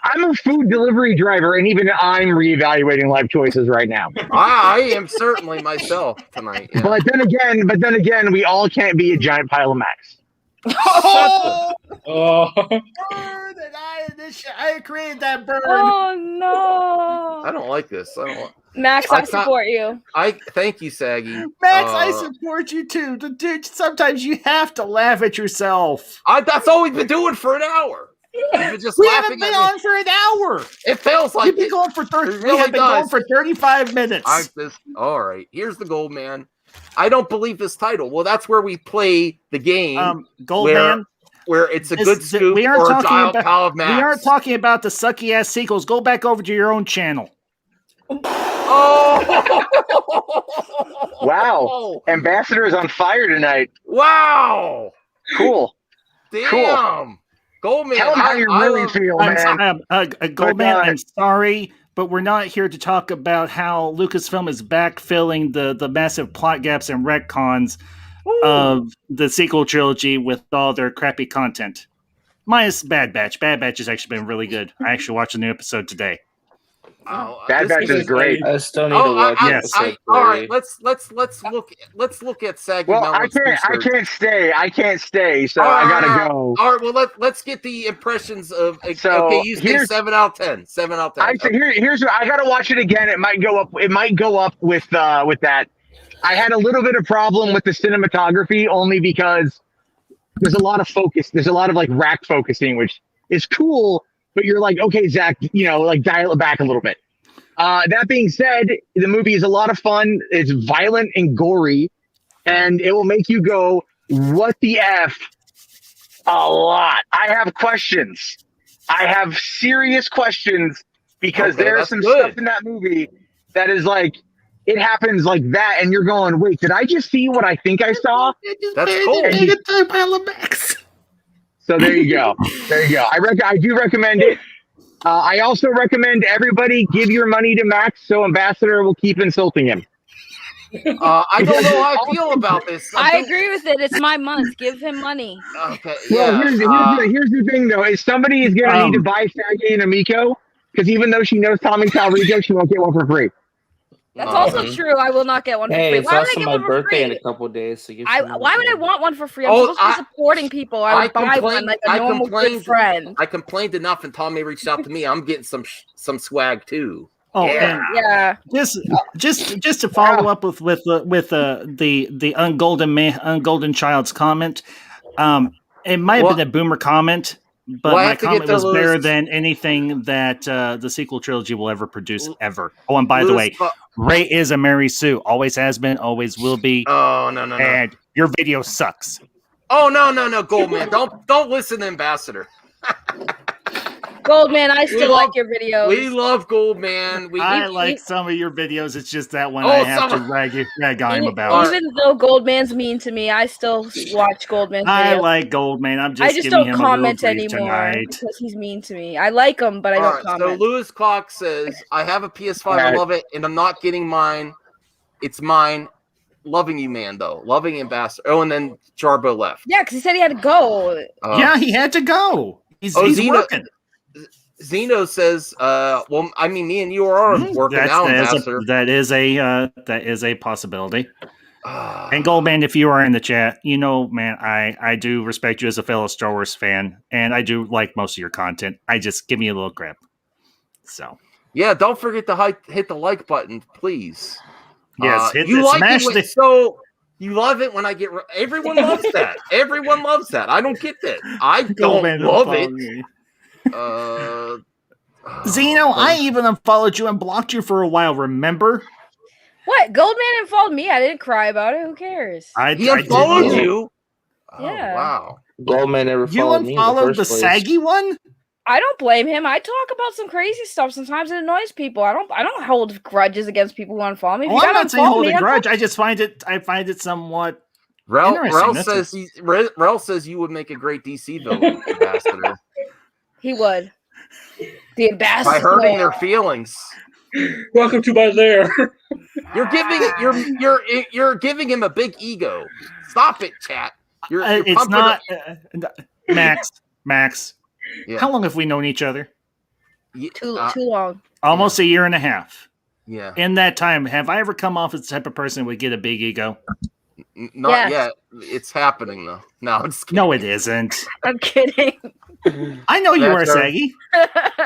I'm a food delivery driver, and even I'm reevaluating life choices right now. I am certainly myself tonight. Yeah. But then again, we all can't be a giant pile of Max. Oh, Oh, burn! And I created that burn. Oh no! I don't like this. Max, I support you. Thank you, Saggy. Max, I support you too. Dude, sometimes you have to laugh at yourself. That's all we've been doing for an hour. We've just we haven't been on for an hour. It feels like we've been going for 30. We have been going for 35 minutes. All right. Here's the Gold Man. I don't believe this title. Well, that's where we play the game. Gold Man. Where it's a good scoop or a dial pile of Max. We aren't talking about the sucky ass sequels. Go back over to your own channel. Oh! Wow. Ambassador is on fire tonight. Wow. Cool. Damn. Cool. Goldman. Tell him how you really feel, man. Goldman, I'm sorry, but we're not here to talk about how Lucasfilm is backfilling the massive plot gaps and retcons of the sequel trilogy with all their crappy content. Minus Bad Batch. Bad Batch has actually been really good. I actually watched a new episode today. Bad Batch is great. I still need to watch episode 3. All right, let's look at Saggy. Well, I can't stay. So I gotta go. All right, well let's get the impressions of. Okay, you say 7 out of 10. 7 out of 10. I say here's I gotta watch it again. It might go up. It might go up with that. I had a little bit of problem with the cinematography only because there's a lot of focus. There's a lot of like rack focusing, which is cool. But you're like, okay, Zach, like dial it back a little bit. That being said, the movie is a lot of fun. It's violent and gory, and it will make you go, what the F? A lot. I have questions. I have serious questions because there's some stuff in that movie that is like, it happens like that, and you're going, wait, did I just see what I think I saw? That's cool. So there you go. I do recommend it. I also recommend everybody give your money to Max so Ambassador will keep insulting him. I don't know how I feel about this. I agree with it. It's my month. Give him money. Okay. Well, here's the thing, though. Is somebody is going to need to buy Saggy and Amiko, because even though she knows Tommy Talrico, she won't get one for free. That's also true. I will not get one for free. Hey, it's also my birthday in a couple of days. So why would I want one for free? I'm supposed to be supporting people. I would buy one like a normal good friend. I complained enough, and Tommy reached out to me. I'm getting some swag too. Oh, yeah. Just to follow up with the ungolden child's comment. It might have been a boomer comment, but my comment was better than anything that the sequel trilogy will ever produce ever. Oh, and by the way, Rey is a Mary Sue. Always has been, always will be. Oh, no. And your video sucks. Oh, no, Goldman. Don't listen to Ambassador. Goldman, I still like your videos. We love Goldman. I like some of your videos. It's just that one I have to rag on him about. Even though Goldman's mean to me, I still watch Goldman's videos. I like Goldman. I just don't comment anymore because he's mean to me. I like him, but I don't comment. So Lewis Clock says, I have a PS5. I love it, and I'm not getting mine. It's mine. Loving you, man, though. Loving Ambassador. Oh, and then Jarbo left. Yeah, because he said he had to go. Yeah, he had to go. He's working. Zeno says, well, I mean, me and you are working out, Ambassador. That is a possibility. And Goldman, if you are in the chat, man, I do respect you as a fellow Star Wars fan, and I do like most of your content. I just give me a little crap. So yeah, don't forget to hit the like button, please. Yes, smash it. So you love it when I get. Everyone loves that. Everyone loves that. I don't get that. I don't love it. Zeno, I even unfollowed you and blocked you for a while. Remember? What? Goldman unfollowed me. I didn't cry about it. Who cares? He unfollowed you. Yeah. Oh, wow. Goldman never followed me. You unfollowed the saggy one? I don't blame him. I talk about some crazy stuff. Sometimes it annoys people. I don't hold grudges against people who unfollow me. I'm not saying hold a grudge. I find it somewhat. Rel says you would make a great DC villain, Ambassador. He would. The Ambassador. By hurting their feelings. Welcome to my lair. You're giving him a big ego. Stop it, chat. It's not Max. Yeah. How long have we known each other? Too long. Almost a year and a half. Yeah. In that time, have I ever come off as the type of person who would get a big ego? Not yet. It's happening though. No, I'm just kidding. No, it isn't. I'm kidding. I know you are, Saggy.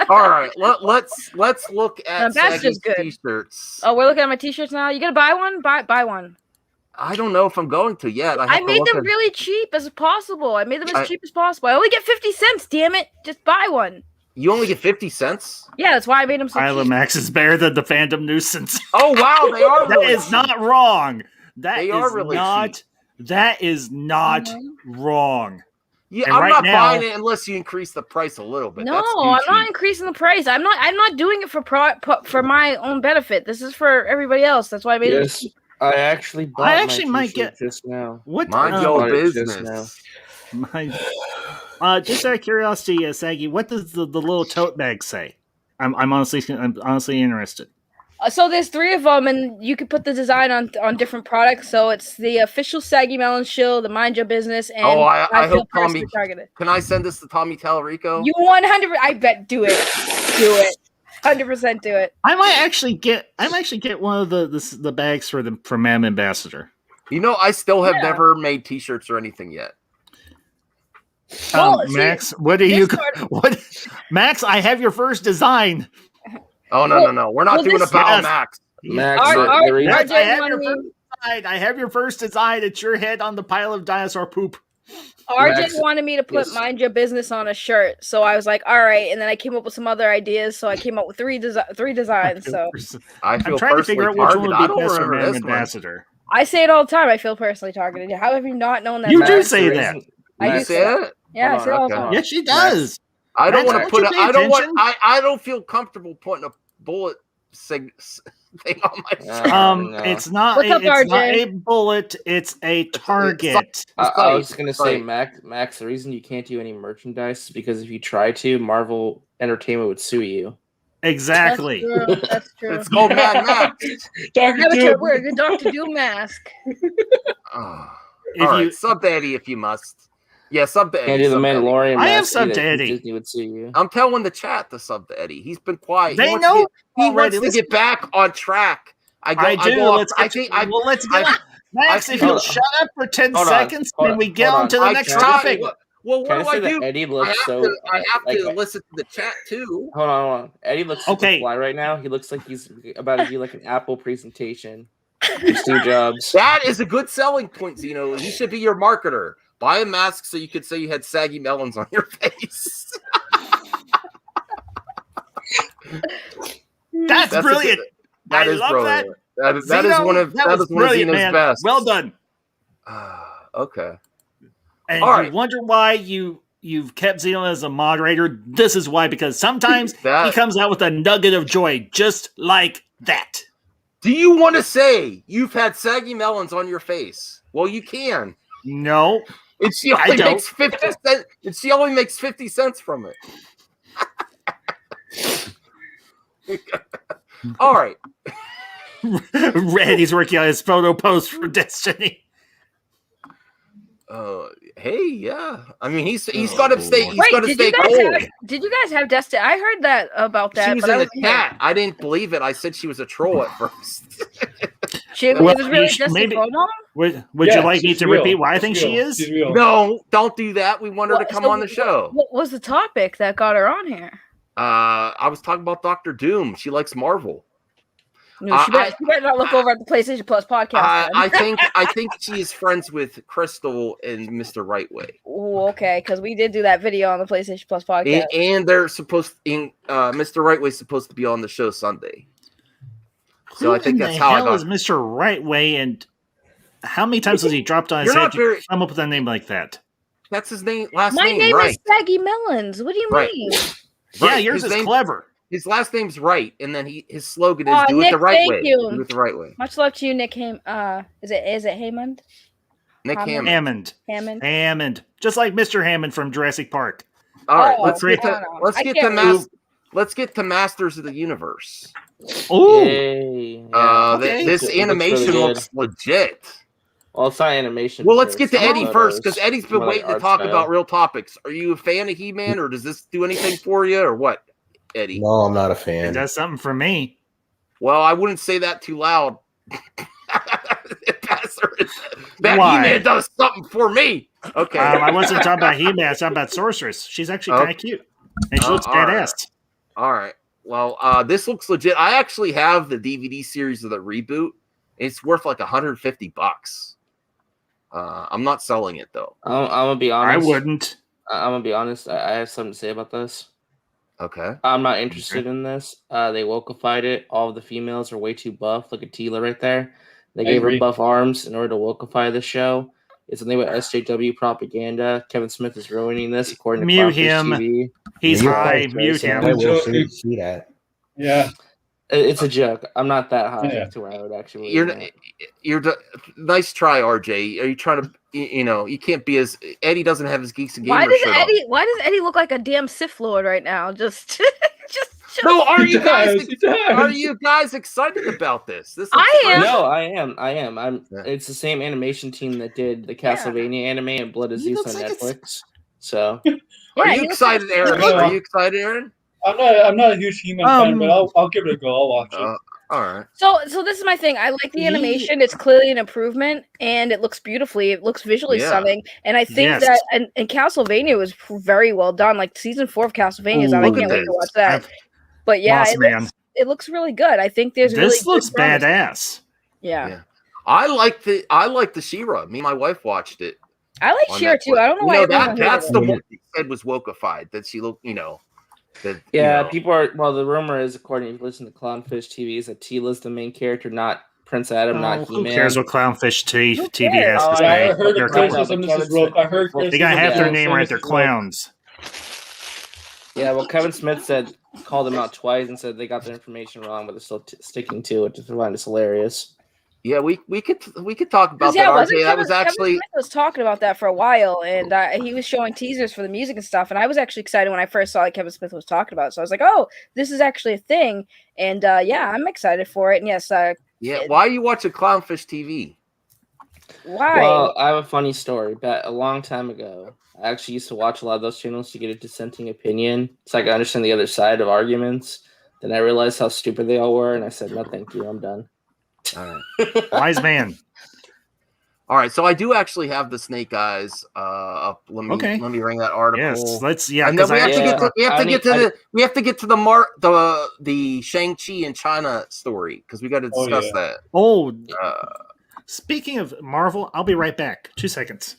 All right, let's look at Saggy's t-shirts. Oh, we're looking at my t-shirts now. You gonna buy one? Buy one. I don't know if I'm going to yet. I made them really cheap as possible. I made them as cheap as possible. I only get 50 cents. Damn it! Just buy one. You only get 50 cents? Yeah, that's why I made them so cheap. Max is better than the fandom nuisance. Oh wow, they are. That is cheap. Not wrong. That is not wrong. Yeah, and I'm not buying it unless you increase the price a little bit. No, I'm not increasing the price. I'm not doing it for my own benefit. This is for everybody else. That's why I made it. I actually bought. I actually might get just now. What? Mind your business. Just out of curiosity, Saggy, what does the little tote bag say? I'm honestly interested. So there's 3 of them, and you can put the design on different products. So it's the official Saggy Melon shill, the Mind Your Business, and I hope Tommy. Can I send this to Tommy Tallarico? You 100. I bet. Do it. 100% do it. I might actually get one of the bags for Mam Ambassador. You know, I still have never made t-shirts or anything yet. Max, what are you? What, Max? I have your first design. Oh no! We're not doing a battle, Max. Max, I have your first design. It's your head on the pile of dinosaur poop. RJ wanted me to put Mind Your Business on a shirt, so I was like, all right. And then I came up with some other ideas, so I came up with three designs. So I'm trying to figure out which one would be best for Man Ambassador. I say it all the time. I feel personally targeted. How have you not known that? You do say that. I do say it. Yeah, I say it all the time. Yes, she does. I don't want to put. I don't feel comfortable putting a bullet thing on my. It's not. It's not a bullet. It's a target. I was gonna say, Max. The reason you can't do any merchandise is because if you try to, Marvel Entertainment would sue you. Exactly. That's true. It's called Mad Max. Wear the Dr. Doom mask. All right, sub to Eddie if you must. Yeah, sub to Eddie. Can't do the Mandalorian. I have sub to Eddie. Disney would sue you. I'm telling the chat to sub to Eddie. He's been quiet. They know he wants to get back on track. I do. Let's get. Max, if you'll shut up for 10 seconds, then we get on to the next topic. Well, what do I do? Eddie looks I have to listen to the chat too. Hold on. Eddie looks so fly right now. He looks like he's about to do like an Apple presentation. Steve Jobs. That is a good selling point, Zeno. He should be your marketer. Buy a mask so you could say you had saggy melons on your face. That's brilliant. I love brilliant. That is one of Zeno's best. Well done. Okay. And you wonder why you've kept Zeno as a moderator. This is why, because sometimes he comes out with a nugget of joy just like that. Do you want to say you've had saggy melons on your face? Well, you can. No. She only makes 50 cents. She only makes 50 cents from it. All right. Randy's working on his photo post for Destiny. Hey, yeah. I mean, he's got to stay. He's got to stay cold. Did you guys have Destiny? I heard that about that. She was in the chat. I didn't believe it. I said she was a troll at first. She was really Destiny promo? Would you like me to repeat why I think she is? No, don't do that. We want her to come on the show. What was the topic that got her on here? I was talking about Dr. Doom. She likes Marvel. No, she better not look over at the PlayStation Plus podcast. I think she is friends with Crystal and Mr. Rightway. Oh, okay, because we did do that video on the PlayStation Plus podcast, and they're supposed. Mr. Rightway's supposed to be on the show Sunday. So I think that's how I got. Is Mr. Rightway, and how many times has he dropped on his head to come up with a name like that? That's his name. Last name. My name right. is Saggy Melons. What do you mean? Yeah, yours is clever. His last name's Right, and then his slogan is "Do it the right way." Do it the right way. Much love to you, Nick. Is it Hammond? Nick Hammond. Just like Mr. Hammond from Jurassic Park. All right, let's get to Masters of the Universe. Oh, this animation looks legit. Well, it's not animation. Well, let's get to Eddie first, because Eddie's been waiting to talk about real topics. Are you a fan of He-Man, or does this do anything for you, or what, Eddie? No, I'm not a fan. It does something for me. Well, I wouldn't say that too loud. Pass sorceress. That He-Man does something for me. Okay. I wasn't talking about He-Man. I was talking about Sorceress. She's actually kind of cute. And she looks badass. All right. Well, this looks legit. I actually have the DVD series of the reboot. It's worth like $150. I'm not selling it though. I'm gonna be honest. I wouldn't. I'm gonna be honest. I have something to say about this. Okay. I'm not interested in this. They wokeified it. All of the females are way too buff. Look at Tila right there. They gave her buff arms in order to wokeify the show. It's something with SJW propaganda. Kevin Smith is ruining this, according to Mute him. TV. He's high. Mute him. See that. Yeah. It's a joke. I'm not that high to where I would actually. You're nice try, RJ. Are you trying to? You can't be as Eddie doesn't have his Geeks and Gamers shirt on. Why does Eddie look like a damn Sith Lord right now? Just. No, are you guys excited about this? I am. No, I am. It's the same animation team that did the Castlevania anime and Blood is Zeus on Netflix. So, are you excited, Aaron? Are you excited, Aaron? I'm not a huge He-Man fan, but I'll give it a go. I'll watch it. All right. So this is my thing. I like the animation. It's clearly an improvement, and it looks beautifully. It looks visually stunning, and I think that and Castlevania was very well done. Like season 4 of Castlevania is on. I can't wait to watch that. But yeah, it looks really good. I think there's this looks badass. Yeah. I like the She-Ra. Me and my wife watched it. I like She-Ra too. I don't know why. That's the one they said was wokeified. That she looked, people are. Well, the rumor is, according to listen to Clownfish TV, is that Tila's the main character, not Prince Adam, not He-Man. Who cares what Clownfish TV has to say? I heard the criticism. They got half their name right. They're clowns. Yeah, well, Kevin Smith called them out twice and said they got their information wrong, but they're still sticking to it. To find it's hilarious. Yeah, we could talk about that. RJ, that was actually Kevin Smith was talking about that for a while, and he was showing teasers for the music and stuff. And I was actually excited when I first saw Kevin Smith was talking about it. So I was like, "Oh, this is actually a thing." And I'm excited for it. And yes, why are you watching Clownfish TV? Why? Well, I have a funny story. But a long time ago, I actually used to watch a lot of those channels to get a dissenting opinion, so I could understand the other side of arguments. Then I realized how stupid they all were, and I said, "No, thank you. I'm done." All right. Wise man. All right, so I do actually have the Snake Eyes up. Let me bring that article. Yes, let's and then we have to get to the Shang-Chi in China story because we got to discuss that. Speaking of Marvel, I'll be right back. 2 seconds.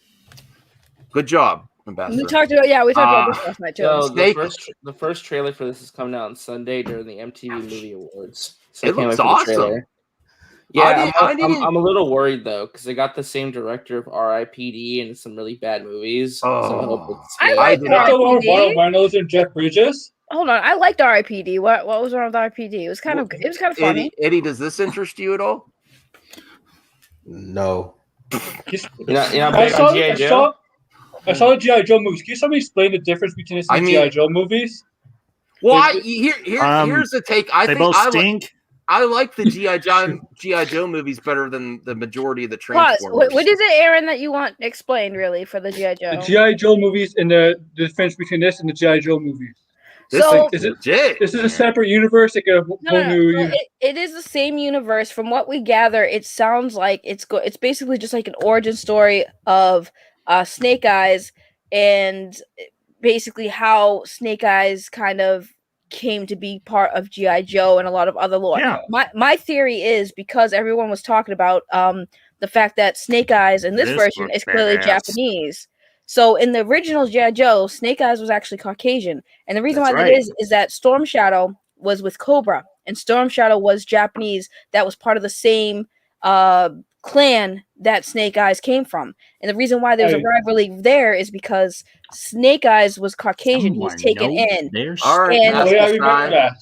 Good job, Ambassador. We talked about this last night too. So the first trailer for this is coming out on Sunday during the MTV Movie Awards. So it looks awesome. Yeah, I'm a little worried though because they got the same director of R.I.P.D. and some really bad movies. So I hope it's. I like R.I.P.D. Reynolds and Jeff Bridges. Hold on, I liked R.I.P.D. What was wrong with R.I.P.D.? It was kind of funny. Eddie, does this interest you at all? No. I saw the G.I. Joe movies. Can you somebody explain the difference between this and G.I. Joe movies? Well, here's the take. I like the G.I. Joe movies better than the majority of the Transformers. What is it, Aaron, that you want explained, really, for the G.I. Joe? The G.I. Joe movies and the difference between this and the G.I. Joe movies. This is a separate universe, like a whole new. It is the same universe. From what we gather, it sounds like it's basically just like an origin story of Snake Eyes and basically how Snake Eyes kind of came to be part of G.I. Joe and a lot of other lore. Yeah. My theory is because everyone was talking about the fact that Snake Eyes in this version is clearly Japanese. So in the original G.I. Joe, Snake Eyes was actually Caucasian. And the reason that is that Storm Shadow was with Cobra. And Storm Shadow was Japanese that was part of the same clan that Snake Eyes came from. And the reason why there's a rivalry there is because Snake Eyes was Caucasian. He was taken in. All right, I remember that.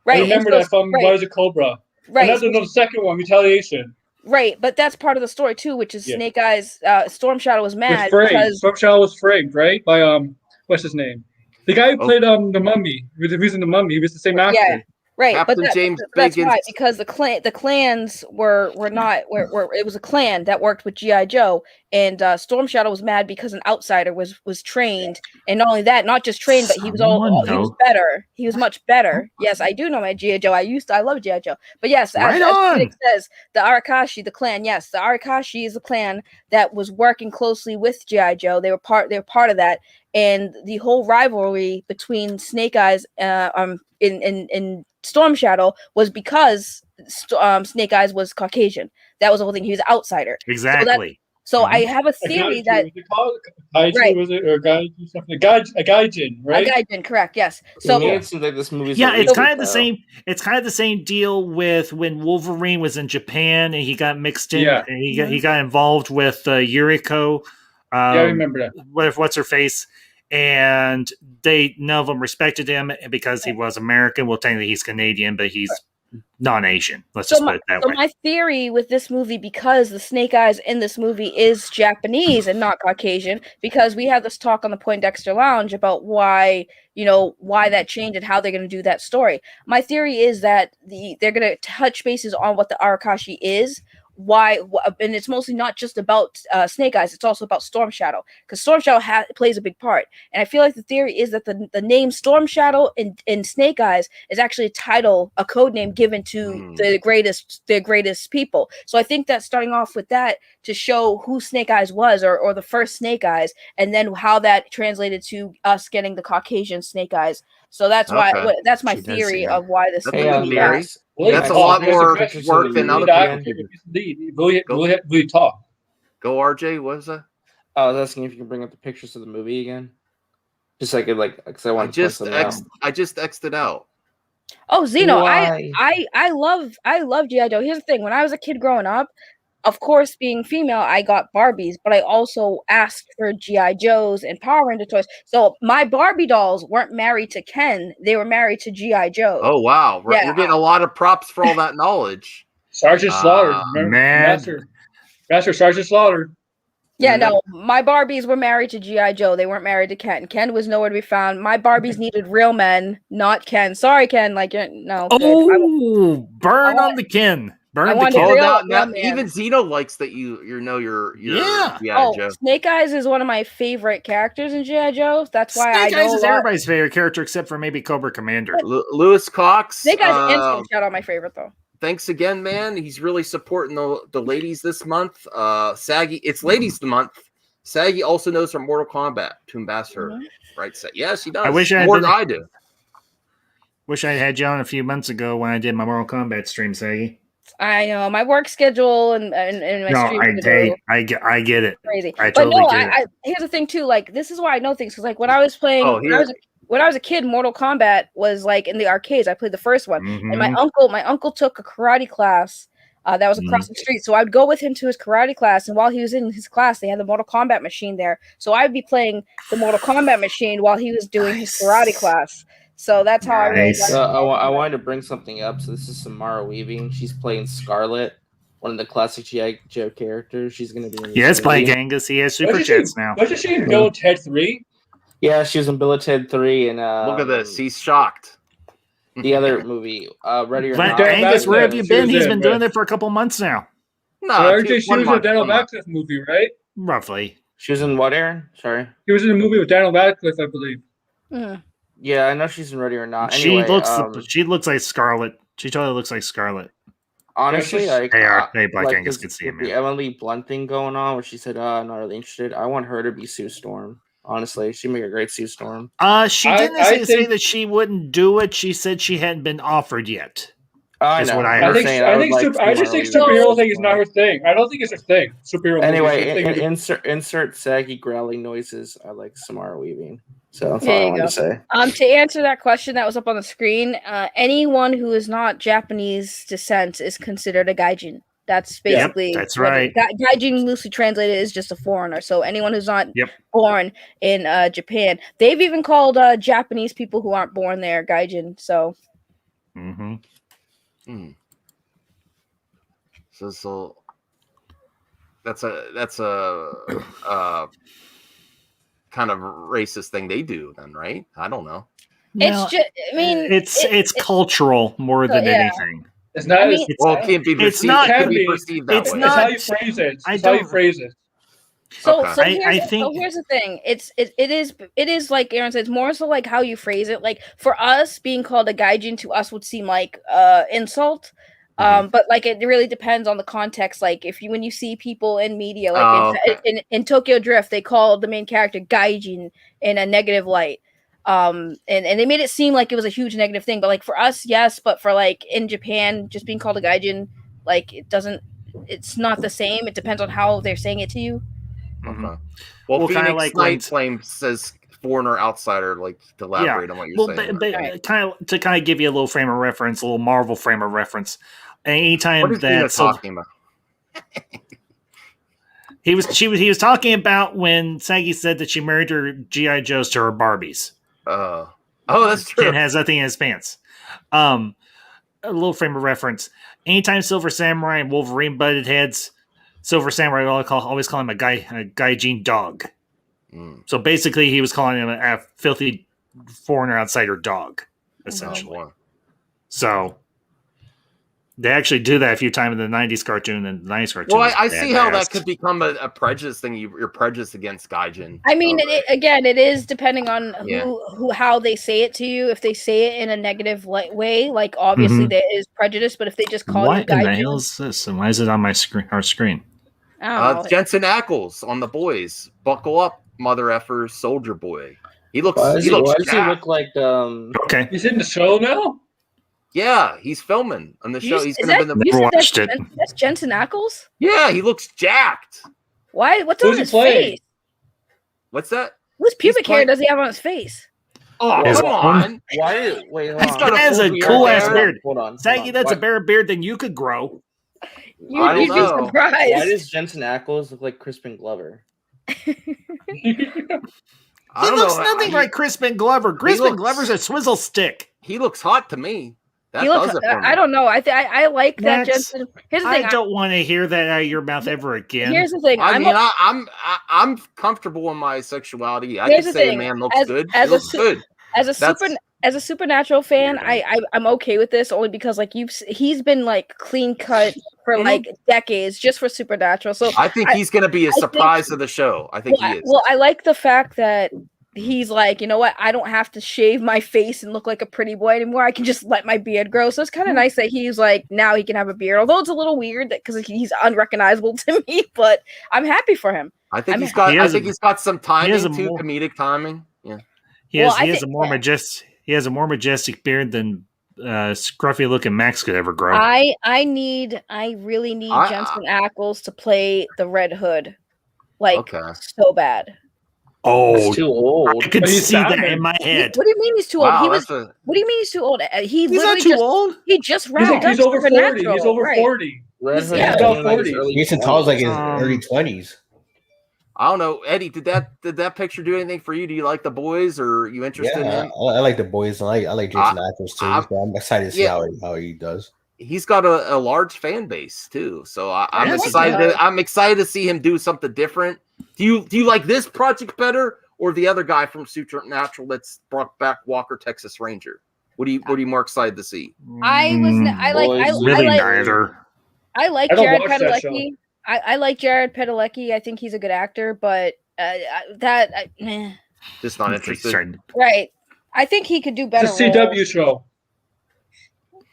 Right. I remember that from Rise of Cobra. Right. And that's the second one, Retaliation. Right, but that's part of the story too, which is Snake Eyes. Storm Shadow was mad because Storm Shadow was framed, right? By what's his name? The guy who played the Mummy. He was in the Mummy. He was the same actor. Right, Captain James that's why, because the clans were not it was a clan that worked with G.I. Joe, and Storm Shadow was mad because an outsider was trained, and not only that, not just trained, but he was better. He was much better. Yes, I do know my G.I. Joe. I love G.I. Joe. But yes, as Nick says, the Arakashi, the clan, yes, the Arakashi is a clan that was working closely with G.I. Joe. They were part of that. And the whole rivalry between Snake Eyes in Storm Shadow was because Snake Eyes was Caucasian. That was the whole thing. He was an outsider. Exactly. So I have a theory that was it or Gaijin something? A Gaijin, right? A Gaijin, correct? Yes. So it seems like this movie's it's kind of the same. It's kind of the same deal with when Wolverine was in Japan and he got mixed in. Yeah. And he got involved with Yuriko. I remember that. What's her face? And none of them respected him because he was American. Well, technically he's Canadian, but he's non-Asian. Let's just put it that way. So my theory with this movie, because the Snake Eyes in this movie is Japanese and not Caucasian, because we have this talk on the Poindexter Lounge about why that changed and how they're going to do that story. My theory is that they're going to touch bases on what the Arakashi is. Why, and it's mostly not just about Snake Eyes, it's also about Storm Shadow, because Storm Shadow plays a big part, and I feel like the theory is that the name Storm Shadow in Snake Eyes is actually a code name given to the greatest people. So I think that starting off with that to show who Snake Eyes was, or the first Snake Eyes, and then how that translated to us getting the Caucasian Snake Eyes. So that's why that's my theory of why this movie. That's a lot more work than other people. We talk. Go, RJ. What was that? I was asking if you can bring up the pictures of the movie again, just so I could because I want to. I just X'd it out. Oh, Zeno, I love G.I. Joe. Here's the thing: when I was a kid growing up, of course, being female, I got Barbies, but I also asked for G.I. Joes and Power Ranger toys. So my Barbie dolls weren't married to Ken; they were married to G.I. Joe. Oh wow! Yeah. You're getting a lot of props for all that knowledge. Sergeant Slaughter, Master Sergeant Slaughter. Yeah, no, my Barbies were married to G.I. Joe. They weren't married to Ken. Ken was nowhere to be found. My Barbies needed real men, not Ken. Sorry, Ken. No. Oh, burn on the Ken. Burn the Ken. Now, even Zeno likes that you're G.I. Joe. Snake Eyes is one of my favorite characters in G.I. Joe. That's why Snake Eyes is everybody's favorite character except for maybe Cobra Commander. Lewis Cox. Snake Eyes and Storm Shadow are my favorite though. Thanks again, man. He's really supporting the ladies this month. Saggy, it's Ladies Month. Saggy also knows from Mortal Kombat to ambassador, right? Yes, he does. I wish more than I do. Wish I had you on a few months ago when I did my Mortal Kombat stream, Saggy. I know my work schedule and my stream. I get it. Crazy, I totally get it. Here's the thing too. Like this is why I know things because when I was playing, when I was a kid, Mortal Kombat was in the arcades. I played the first one, and my uncle took a karate class that was across the street. So I'd go with him to his karate class, and while he was in his class, they had the Mortal Kombat machine there. So I'd be playing the Mortal Kombat machine while he was doing his karate class. So that's how I really I wanted to bring something up. So this is Samara Weaving. She's playing Scarlet, one of the classic G.I. Joe characters. She's going to be in it's playing Angus. He has super chats now. Wasn't she in Bill and Ted 3? Yeah, she was in Bill and Ted 3. And look at this. He's shocked. The other movie, Ready or Not. Angus, where have you been? He's been doing it for a couple months now. No, she was in Daniel Radcliffe movie, right? Roughly. She was in what, Aaron? Sorry. She was in a movie with Daniel Radcliffe, I believe. Yeah, I know she's in Ready or Not. Anyway, she looks like Scarlet. She totally looks like Scarlet. Honestly, hey, Black Angus can see him. The Emily Blunt thing going on, where she said, "I'm not really interested." I want her to be Sue Storm. Honestly, she'd make a great Sue Storm. She didn't say that she wouldn't do it. She said she hadn't been offered yet. I know. I just think superhero thing is not her thing. I don't think it's her thing. Superhero. Anyway, insert saggy growling noises. I like Samara Weaving. So that's all I wanted to say. To answer that question that was up on the screen, anyone who is not Japanese descent is considered a gaijin. That's basically that's right. Gaijin, loosely translated, is just a foreigner. So anyone who's not born in Japan, they've even called Japanese people who aren't born there gaijin. So. So that's a kind of racist thing they do then, right? I don't know. It's just, I mean, it's cultural more than anything. It's not. It can't be perceived. It's not. It can be perceived that it's way. Not. It's how you phrase it. It's how you phrase it. So here's the thing. It is like Aaron said. It's more so like how you phrase it. Like for us, being called a gaijin to us would seem like insult. But like it really depends on the context. Like when you see people in media, like in Tokyo Drift, they call the main character gaijin in a negative light. And they made it seem like it was a huge negative thing. But like for us, yes. But for like in Japan, just being called a gaijin, like it's not the same. It depends on how they're saying it to you. Okay. Well, Phoenix Night Flame says foreigner, outsider. Like to elaborate on what you're saying. To kind of give you a little frame of reference, a little Marvel frame of reference. Anytime that talking about, he was talking about when Sagi said that she married her GI Joes to her Barbies. That's true. It has nothing in his pants. A little frame of reference. Anytime Silver Samurai and Wolverine butted heads, Silver Samurai always call him a gaijin dog. So basically, he was calling him a filthy foreigner, outsider dog, essentially. So they actually do that a few times in the 90s cartoon and the 90s cartoon. Well, I see how that could become a prejudice thing. You're prejudiced against gaijin. I mean, it is depending on how they say it to you. If they say it in a negative way, like obviously there is prejudice. But if they just call you gaijin, what in the hell is this? And why is it on our screen? Jensen Ackles on The Boys. Buckle up, mother effer, soldier boy. He looks. Why does he look like? Okay, he's in the show now. Yeah, he's filming on the show. He's going to be the. That's Jensen Ackles. Yeah, he looks jacked. Why? What's on his face? What's that? Whose pubic hair does he have on his face? Oh, come on! Why? Wait, he's got a cool ass beard. Hold on, Saggy. That's a better beard than you could grow. You'd be surprised. Why does Jensen Ackles look like Crispin Glover? He looks nothing like Crispin Glover. Crispin Glover's a swizzle stick. He looks hot to me. I don't know. I like that Jensen. Here's the thing. I don't want to hear that out of your mouth ever again. Here's the thing. I'm comfortable in my sexuality. I can say a man looks good. He looks good. As a Supernatural fan, I'm okay with this only because like he's been like clean cut for like decades just for Supernatural. So I think he's going to be a surprise to the show. I think he is. Well, I like the fact that he's like, you know what? I don't have to shave my face and look like a pretty boy anymore. I can just let my beard grow. So it's kind of nice that he's like now he can have a beard. Although it's a little weird because he's unrecognizable to me, but I'm happy for him. I think he's got some timing too, comedic timing. Yeah. He has a more majestic beard than scruffy looking Max could ever grow. I really need Jensen Ackles to play the Red Hood, so bad. Oh, that's too old. I could see that in my head. What do you mean he's too old? What do you mean he's too old? He's not too old. He just wrapped up. He's over 40. He's over 40. He's about 40. Jason Todd's like in his early 20s. I don't know, Eddie. Did that picture do anything for you? Do you like The Boys, or are you interested in him? I like The Boys. I like Jason Ackles too. So I'm excited to see how he does. He's got a large fan base too, so I'm excited. I'm excited to see him do something different. Do you like this project better, or the other guy from Supernatural that's brought back Walker Texas Ranger? What are you more excited to see? I like Jared Padalecki. I like Jared Padalecki. I think he's a good actor, but just not interested. Right. I think he could do better. It's a CW show.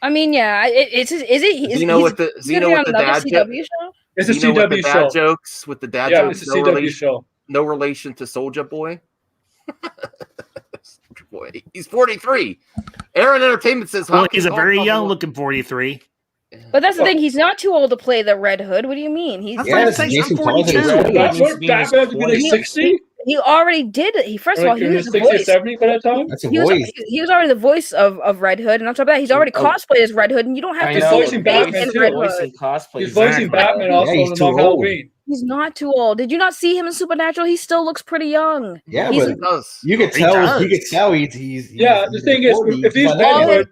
I mean, yeah. It's a CW show? It's a CW show. Jokes with the dad jokes. It's a CW show. No relation to Soulja Boy. Soulja Boy. He's 43. Aaron Entertainment says, well, he's a very young looking 43. But that's the thing. He's not too old to play the Red Hood. What do you mean? He's That's what Batman would be like 60. He already did it. First of all, he was the 60 voice. 70 by that time. That's a voice. He was already the voice of Red Hood, and on top of that, he's already cosplayed as Red Hood, and you don't have to voicing Batman too. He's voicing Batman also on Halloween. He's not too old. Did you not see him in Supernatural? He still looks pretty young. Yeah, but you can tell. You can tell he's the thing is, if he's Red Hood,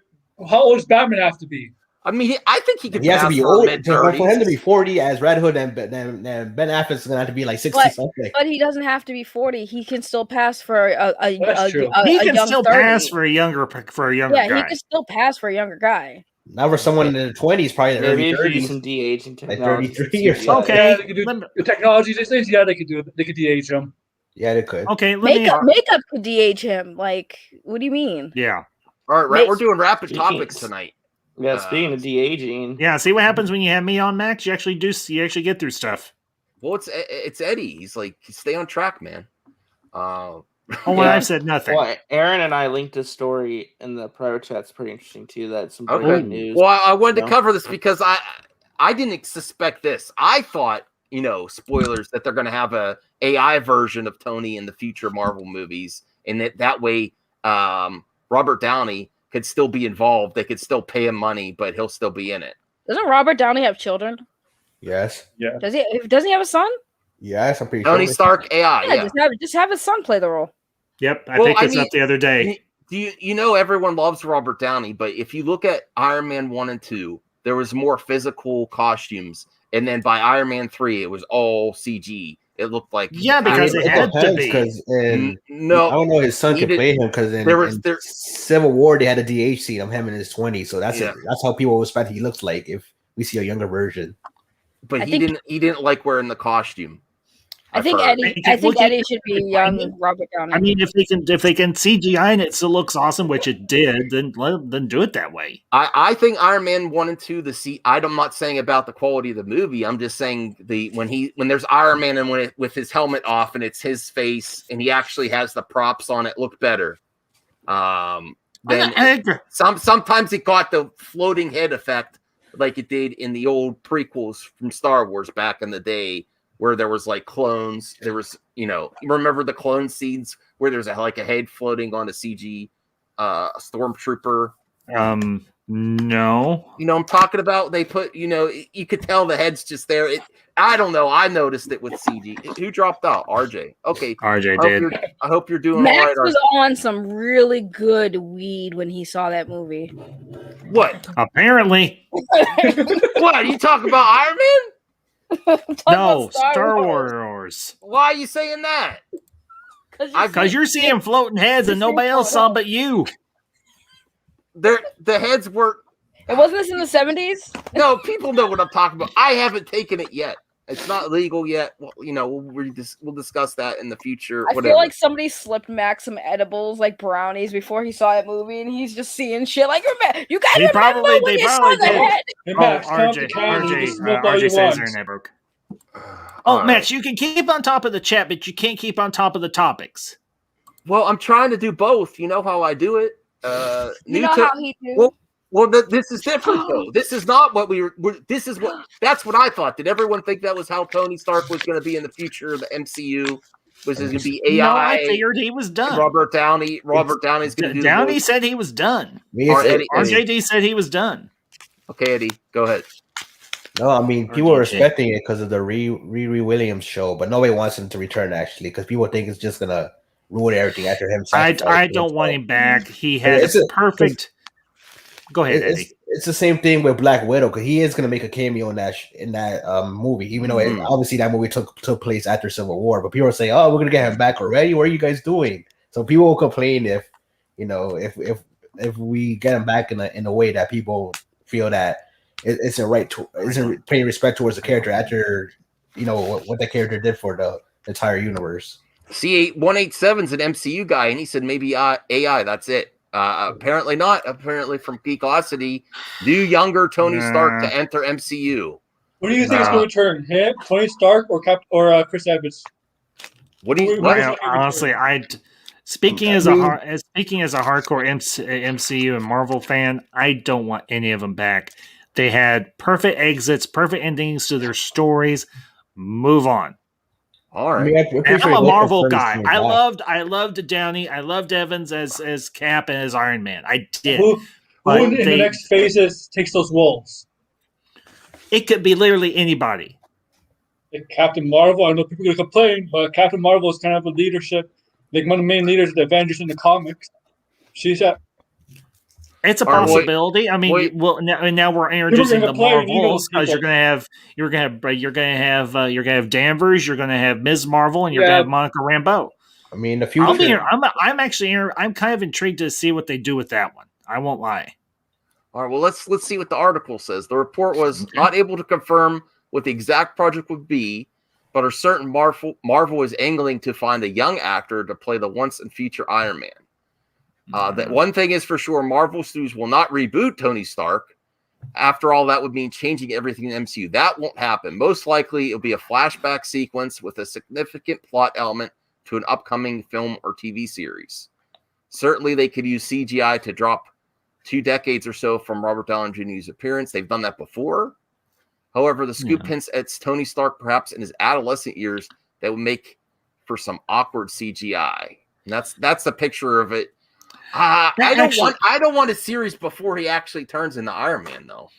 how old does Batman have to be? I mean, I think he could. He has to be old for him to be 40 as Red Hood, and Ben Affleck's gonna have to be like 60 something. But he doesn't have to be 40. He can still pass for a he can still 30. pass for a younger guy. He can still pass for a younger guy. Not for someone in their 20s, probably the early 30s. Some de-aging technology. Like 33 or something. Okay. Yeah, they could do the technology these days. Yeah, they could do it. They could de-age him. Yeah, they could. Okay, makeup could de-age him. Like, what do you mean? Yeah. All right, we're doing rapid topics tonight. Yeah, speaking of de-aging. Yeah, see what happens when you have me on, Max? You actually get through stuff. Well, it's Eddie. He's like, stay on track, man. I've said nothing. Well, Aaron and I linked a story in the private chat. It's pretty interesting too. That's some breaking news. Well, I wanted to cover this because I didn't suspect this. I thought, spoilers, that they're going to have a AI version of Tony in the future Marvel movies, and that way Robert Downey could still be involved. They could still pay him money, but he'll still be in it. Doesn't Robert Downey have children? Yes. Yeah. Does he have a son? Yes, I'm pretty sure. Tony Stark AI. Yeah. Just have his son play the role. Yep, I picked this up the other day. Everyone loves Robert Downey, but if you look at Iron Man 1 and 2, there was more physical costumes, and then by Iron Man 3, it was all CG. It looked like because it had to be. No, I don't know. His son could play him because in Civil War they had a DH scene of him in his 20s, so that's how people expect he looks like if we see a younger version. But he didn't like wearing the costume. I think Eddie should be young Robert Downey. I mean, if they can CGI and it still looks awesome, which it did, then do it that way. I think Iron Man 1 and 2, I'm not saying about the quality of the movie. I'm just saying when there's Iron Man and with his helmet off and it's his face and he actually has the props on it look better. Then sometimes it got the floating head effect like it did in the old prequels from Star Wars back in the day, where there was like clones. There was, remember the clone scenes where there's a head floating on a CG stormtrooper? No. I'm talking about. They put, you could tell the head's just there. I don't know. I noticed it with CG. Who dropped out? RJ. Okay. RJ did. I hope you're doing Max all right. Max was on some really good weed when he saw that movie. What? Apparently. What? Are you talking about Iron Man? No, Star Wars. Why are you saying that? Because you're seeing floating heads and nobody else saw but you. The heads were. It wasn't this in the 70s? No, people know what I'm talking about. I haven't taken it yet. It's not legal yet. Well, we'll discuss that in the future. I feel like somebody slipped Max some edibles, like brownies, before he saw that movie, and he's just seeing shit. Like, you guys remember when you saw the head? Hey, Max, RJ says her network. Oh, Max, you can keep on top of the chat, but you can't keep on top of the topics. Well, I'm trying to do both. You know how I do it. How he do? Well, this is different though. This is not what that's what I thought. Did everyone think that was how Tony Stark was going to be in the future of the MCU? Was going to be AI? No, I figured he was done. Robert Downey's going to do. Downey said he was done. RJD said he was done. Okay, Eddie, go ahead. No, I mean people are expecting it because of the Riri Williams show, but nobody wants him to return actually because people think it's just gonna ruin everything after him. I don't want him back. He has perfect. Go ahead, Eddie. It's the same thing with Black Widow because he is going to make a cameo in that movie, even though obviously that movie took place after Civil War. But people are saying, "Oh, we're going to get him back already. What are you guys doing?" So people will complain if we get him back in a way that people feel that isn't paying respect towards the character after what the character did for the entire universe. C8187's an MCU guy, and he said maybe AI. That's it. Apparently not. Apparently from Geekosity, new younger Tony Stark to enter MCU. What do you think is going to turn him, Tony Stark, or Chris Evans? Honestly, speaking as a hardcore MCU and Marvel fan, I don't want any of them back. They had perfect exits, perfect endings to their stories. Move on. All right. I'm a Marvel guy. I loved Downey. I loved Evans as Cap and as Iron Man. I did. Who in the next phases takes those roles? It could be literally anybody. Captain Marvel. I know people are going to complain, but Captain Marvel is kind of a leadership, like one of the main leaders of the Avengers in the comics. She's at. It's a possibility. I mean, now we're introducing the Marvels because you're gonna have Danvers, you're gonna have Ms. Marvel, and you're gonna have Monica Rambeau. I mean, the future. I'm kind of intrigued to see what they do with that one. I won't lie. All right, well, let's see what the article says. The report was not able to confirm what the exact project would be, but are certain Marvel is angling to find a young actor to play the once and future Iron Man. That one thing is for sure, Marvel Studios will not reboot Tony Stark. After all, that would mean changing everything in the MCU. That won't happen. Most likely, it'll be a flashback sequence with a significant plot element to an upcoming film or TV series. Certainly, they could use CGI to drop 2 decades or so from Robert Downey Jr.'s appearance. They've done that before. However, the scoop hints at Tony Stark perhaps in his adolescent years that would make for some awkward CGI. And that's the picture of it. I don't want a series before he actually turns into Iron Man, though.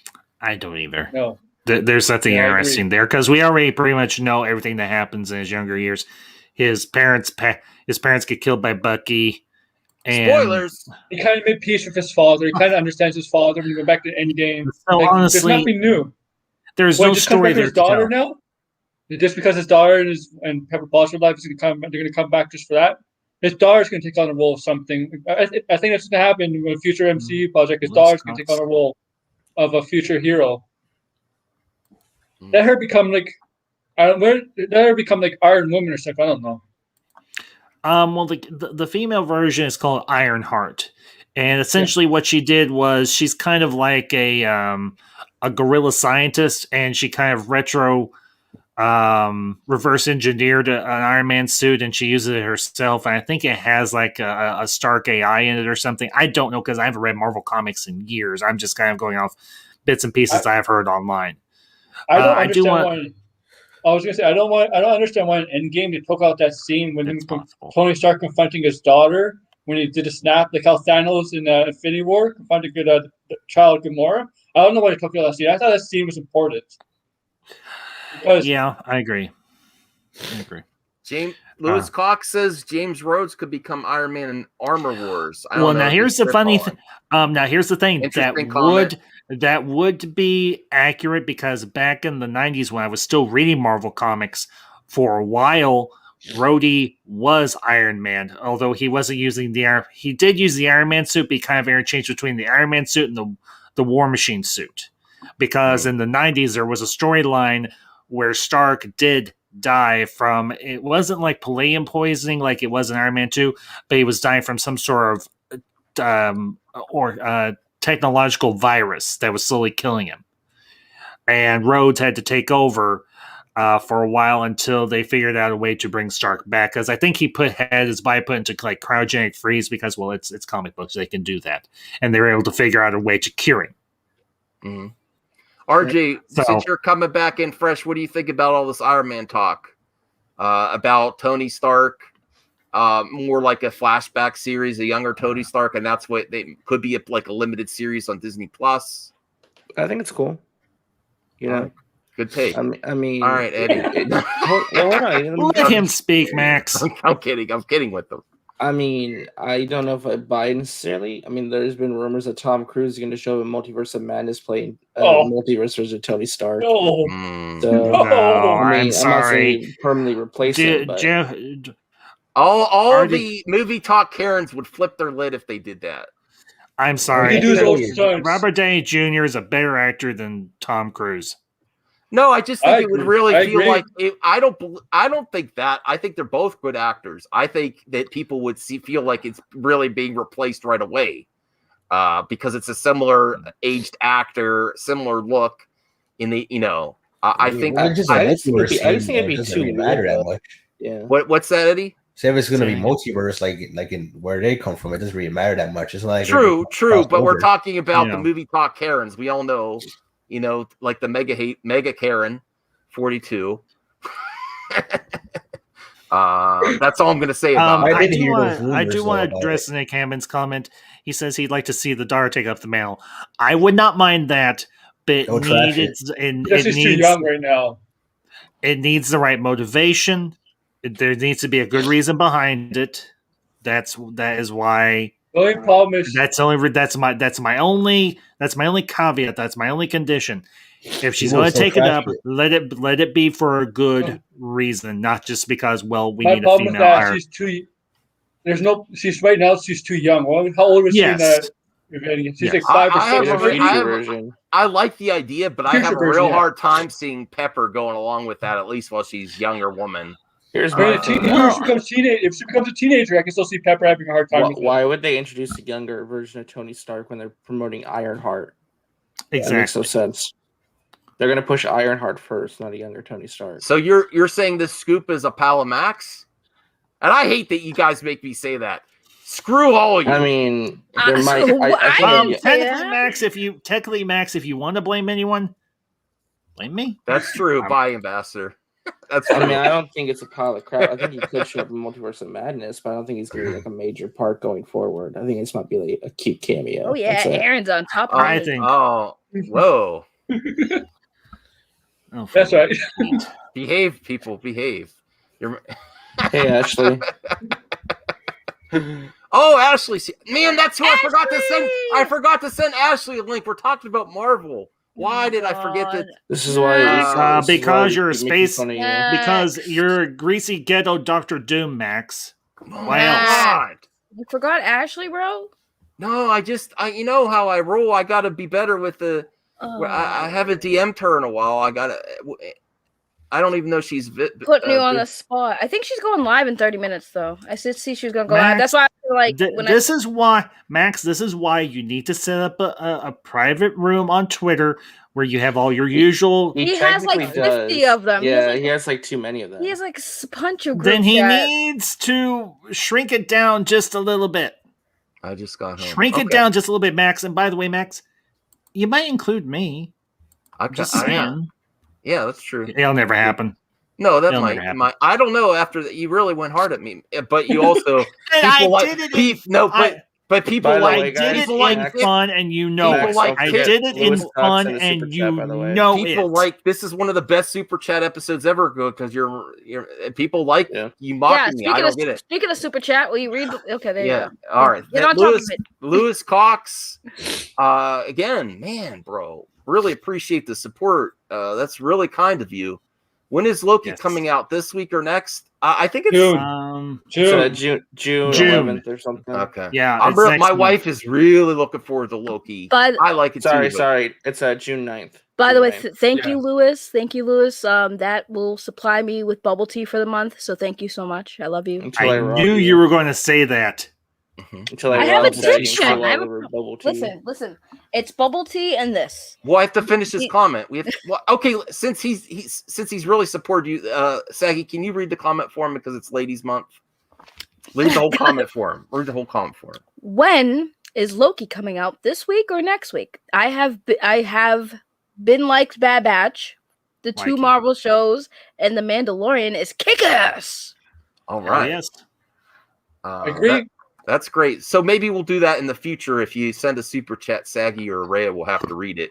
I don't either. No. There's something interesting there because we already pretty much know everything that happens in his younger years. His parents get killed by Bucky. And spoilers. He kind of made peace with his father. He kind of understands his father when he went back to Endgame. So honestly, there's nothing new. There's no story there. His daughter now, just because his daughter and Pepper Potter's life is going to come, they're going to come back just for that. His daughter's going to take on a role of something. I think that's going to happen in a future MCU project. His daughter's going to take on a role of a future hero. Let her become like Iron Woman or something. I don't know. Well, the female version is called Ironheart, and essentially what she did was she's kind of like a guerrilla scientist, and she kind of reverse engineered an Iron Man suit, and she uses it herself. And I think it has like a Stark AI in it or something. I don't know because I haven't read Marvel comics in years. I'm just kind of going off bits and pieces I've heard online. I don't understand I was gonna say I don't understand why in Endgame they took out that scene when Tony Stark confronting his daughter when he did a snap, like how Thanos in Infinity War confronted the child Gamora. I don't know why they took out that scene. I thought that scene was important. I agree. Lewis Cox says James Rhodes could become Iron Man in Armor Wars. Now here's the funny thing. Now here's the thing that would be accurate because back in the 90s when I was still reading Marvel comics, for a while, Rhodey was Iron Man. Although he wasn't using he did use the Iron Man suit, but he kind of interchanged between the Iron Man suit and the War Machine suit. Because in the 90s there was a storyline where Stark did die from, it wasn't like palladium poisoning like it was in Iron Man 2, but he was dying from some sort of technological virus that was slowly killing him. And Rhodes had to take over for a while until they figured out a way to bring Stark back. Because I think he had his body put into like cryogenic freeze because, well, it's comic books, they can do that. And they were able to figure out a way to cure him. Mm-hmm. RJ, since you're coming back in fresh, what do you think about all this Iron Man talk? About Tony Stark, more like a flashback series, a younger Tony Stark, and that's what they could be like a limited series on Disney Plus. I think it's cool. Good take. I mean, all right, Eddie. Let him speak, Max. I'm kidding with them. I mean, I don't know if I buy necessarily. I mean, there's been rumors that Tom Cruise is going to show a Multiverse of Madness playing Multiverse version of Tony Stark. I'm sorry. I'm not saying permanently replace him. But all the movie talk Karens would flip their lid if they did that. I'm sorry. Robert Downey Jr. is a better actor than Tom Cruise. No, I just think it would really feel like it, I don't think that. I think they're both good actors. I think that people would feel like it's really being replaced right away, because it's a similar aged actor, similar look. I think it'd be too matter that much. Yeah. What's that, Eddie? Say if it's going to be multiverse, like in where they come from, it doesn't really matter that much. It's like true, but we're talking about the movie talk Karens. We all know. Like the mega Karen 42. That's all I'm going to say about it. I do want to address Nick Hammond's comment. He says he'd like to see the daughter take up the mantle. I would not mind that, but he's too young right now. It needs the right motivation. There needs to be a good reason behind it. That is why The only problem is that's my only caveat. That's my only condition. If she's going to take it up, let it be for a good reason, not just because we need a female hire. She's too. She's right now. She's too young. How old was she in that? She's like 5 or 6. I like the idea, but I have a real hard time seeing Pepper going along with that. At least while she's a younger woman. If she becomes a teenager, I can still see Pepper having a hard time. Why would they introduce a younger version of Tony Stark when they're promoting Ironheart? Exactly, that makes no sense. They're going to push Ironheart first, not a younger Tony Stark. So you're saying this scoop is a pal of Max? And I hate that you guys make me say that. Screw all of you. I mean, technically, Max, if you want to blame anyone, blame me. That's true. Bye, Ambassador. That's true. I mean, I don't think it's a pile of crap. I think he could show up in Multiverse of Madness, but I don't think he's going to be like a major part going forward. I think this might be like a cute cameo. Oh yeah, Aaron's on top. I think. Oh, whoa. That's right. Behave, people. Behave. Hey, Ashley. Oh, Ashley. Man, that's who I forgot to send. I forgot to send Ashley a link. We're talking about Marvel. Why did I forget that? This is why. Because you're a space. Because you're a greasy ghetto Dr. Doom, Max. Why else? You forgot Ashley, bro? No, you know how I roll. I got to be better with the. I haven't DM'd her in a while. I don't even know she's putting you on the spot. I think she's going live in 30 minutes, though. I did see she was going to go live. That's why I feel like this is why, Max. This is why you need to set up a private room on Twitter where you have all your usual. He has like 50 of them. Yeah, he has like too many of them. He has like a bunch of. Then he needs to shrink it down just a little bit. I just got home. Shrink it down just a little bit, Max. And by the way, Max, you might include me. I'm just saying. Yeah, that's true. It'll never happen. No, that might. I don't know. After that, you really went hard at me, but you also But people like did it in fun, and you know it. I did it in fun, and you know it. People like this is one of the best super chat episodes ever, because you're people like you mocking me. I don't get it. Speaking of super chat, will you read? Okay, there you go. All right, get on top of it. Lewis Cox, again, man, bro, really appreciate the support. That's really kind of you. When is Loki coming out? This week or next? I think it's June 11th or something. Okay. Yeah. My wife is really looking forward to Loki. But I like it too. Sorry. It's June 9th. By the way, thank you, Lewis. Thank you, Lewis. That will supply me with bubble tea for the month. So thank you so much. I love you. I knew you were going to say that. Until I have addiction. Listen. It's bubble tea and this. Well, I have to finish his comment. Okay. Since he's really supported you, Saggy, can you read the comment for him because it's Ladies Month? Read the whole comment for him. When is Loki coming out? This week or next week? I have been like Bad Batch, the two Marvel shows, and The Mandalorian is kick-ass. All right. Yes. Agree. That's great. So maybe we'll do that in the future. If you send a super chat, Saggy or Rhea will have to read it.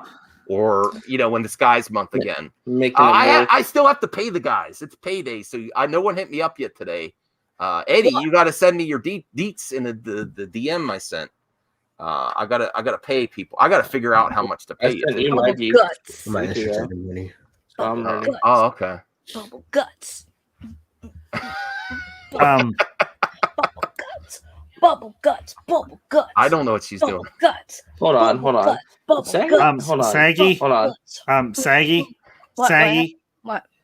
Or, when it's Guys Month again. I still have to pay the guys. It's payday. So no one hit me up yet today. Eddie, you got to send me your deets in the DM I sent. I gotta pay people. I gotta figure out how much to pay you. Oh, okay. Bubble guts. Bubble guts. I don't know what she's doing. Guts. Hold on. Saggy.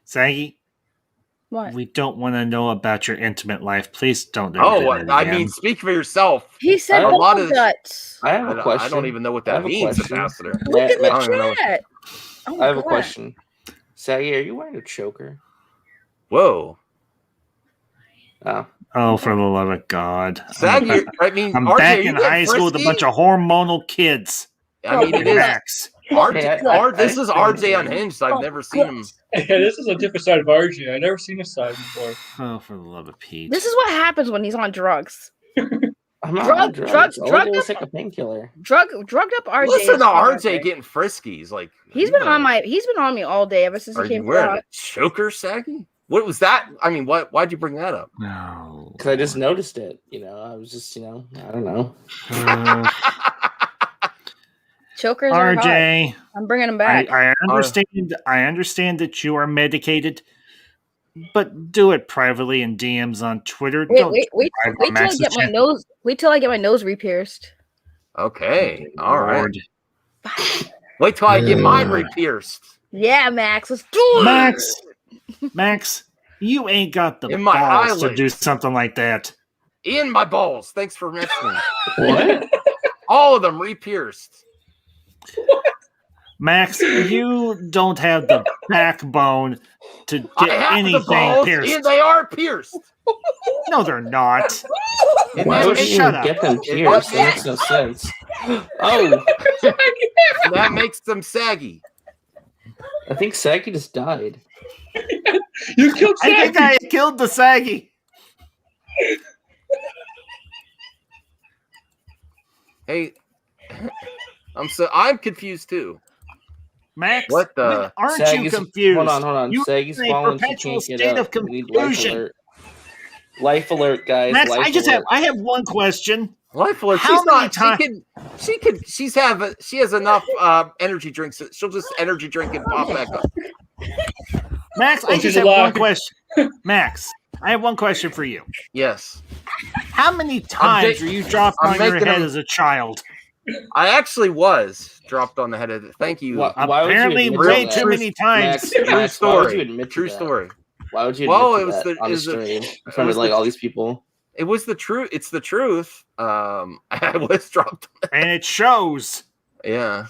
Saggy. What? We don't want to know about your intimate life. Please don't do that. I mean, speak for yourself. He said a lot of guts. I have a question. I don't even know what that means, Ambassador. Look at the chat. I have a question. Saggy, are you wearing a choker? Whoa. Oh, for the love of God. Saggy, I'm back in high school with a bunch of hormonal kids. I mean, it is. This is RJ Unhinged. I've never seen him. Yeah, this is a different side of RJ. I've never seen this side before. Oh, for the love of Pete. This is what happens when he's on drugs. I'm not on drugs. Drugged up a painkiller. Drugged up RJ. Listen to RJ getting frisky. He's like he's been on me all day ever since he came wearing a choker, Saggy? What was that? I mean, why'd you bring that up? No. Because I just noticed it. I was just, I don't know. Chokers RJ, are hot. I'm bringing them back. I understand. I understand that you are medicated, but do it privately in DMs on Twitter. Wait till I get my nose. Wait till I get my nose re-pierced. Okay, all right. Wait till I get mine re-pierced. Yeah, Max, let's do it. Max, you ain't got the balls to do something like that. In my balls. Thanks for mentioning. What? All of them re-pierced. Max, you don't have the backbone to get anything pierced. And they are pierced. No, they're not. Why would you get them pierced? That makes no sense. Oh, that makes them saggy. I think Saggy just died. You killed Saggy. I think I killed the Saggy. Hey, I'm confused too. Max, what the? Aren't Saggy's, you confused? Hold on. You're Saggy's in a fallen. perpetual She can't state get of up. We need life confusion. alert. Life alert, guys. Max, life alert. I have one question. Life alert. How many times? She has enough energy drinks. She'll just energy drink and pop back up. Max, I just have one question. Max, I have one question for you. Yes. How many times were you dropped on your head as a child? I actually was dropped on the head of it. Thank you. Apparently, way too many times. True story. True story. Why would you admit that on the stream in front of all these people? It was the truth. It's the truth. I was dropped, and it shows. Yeah.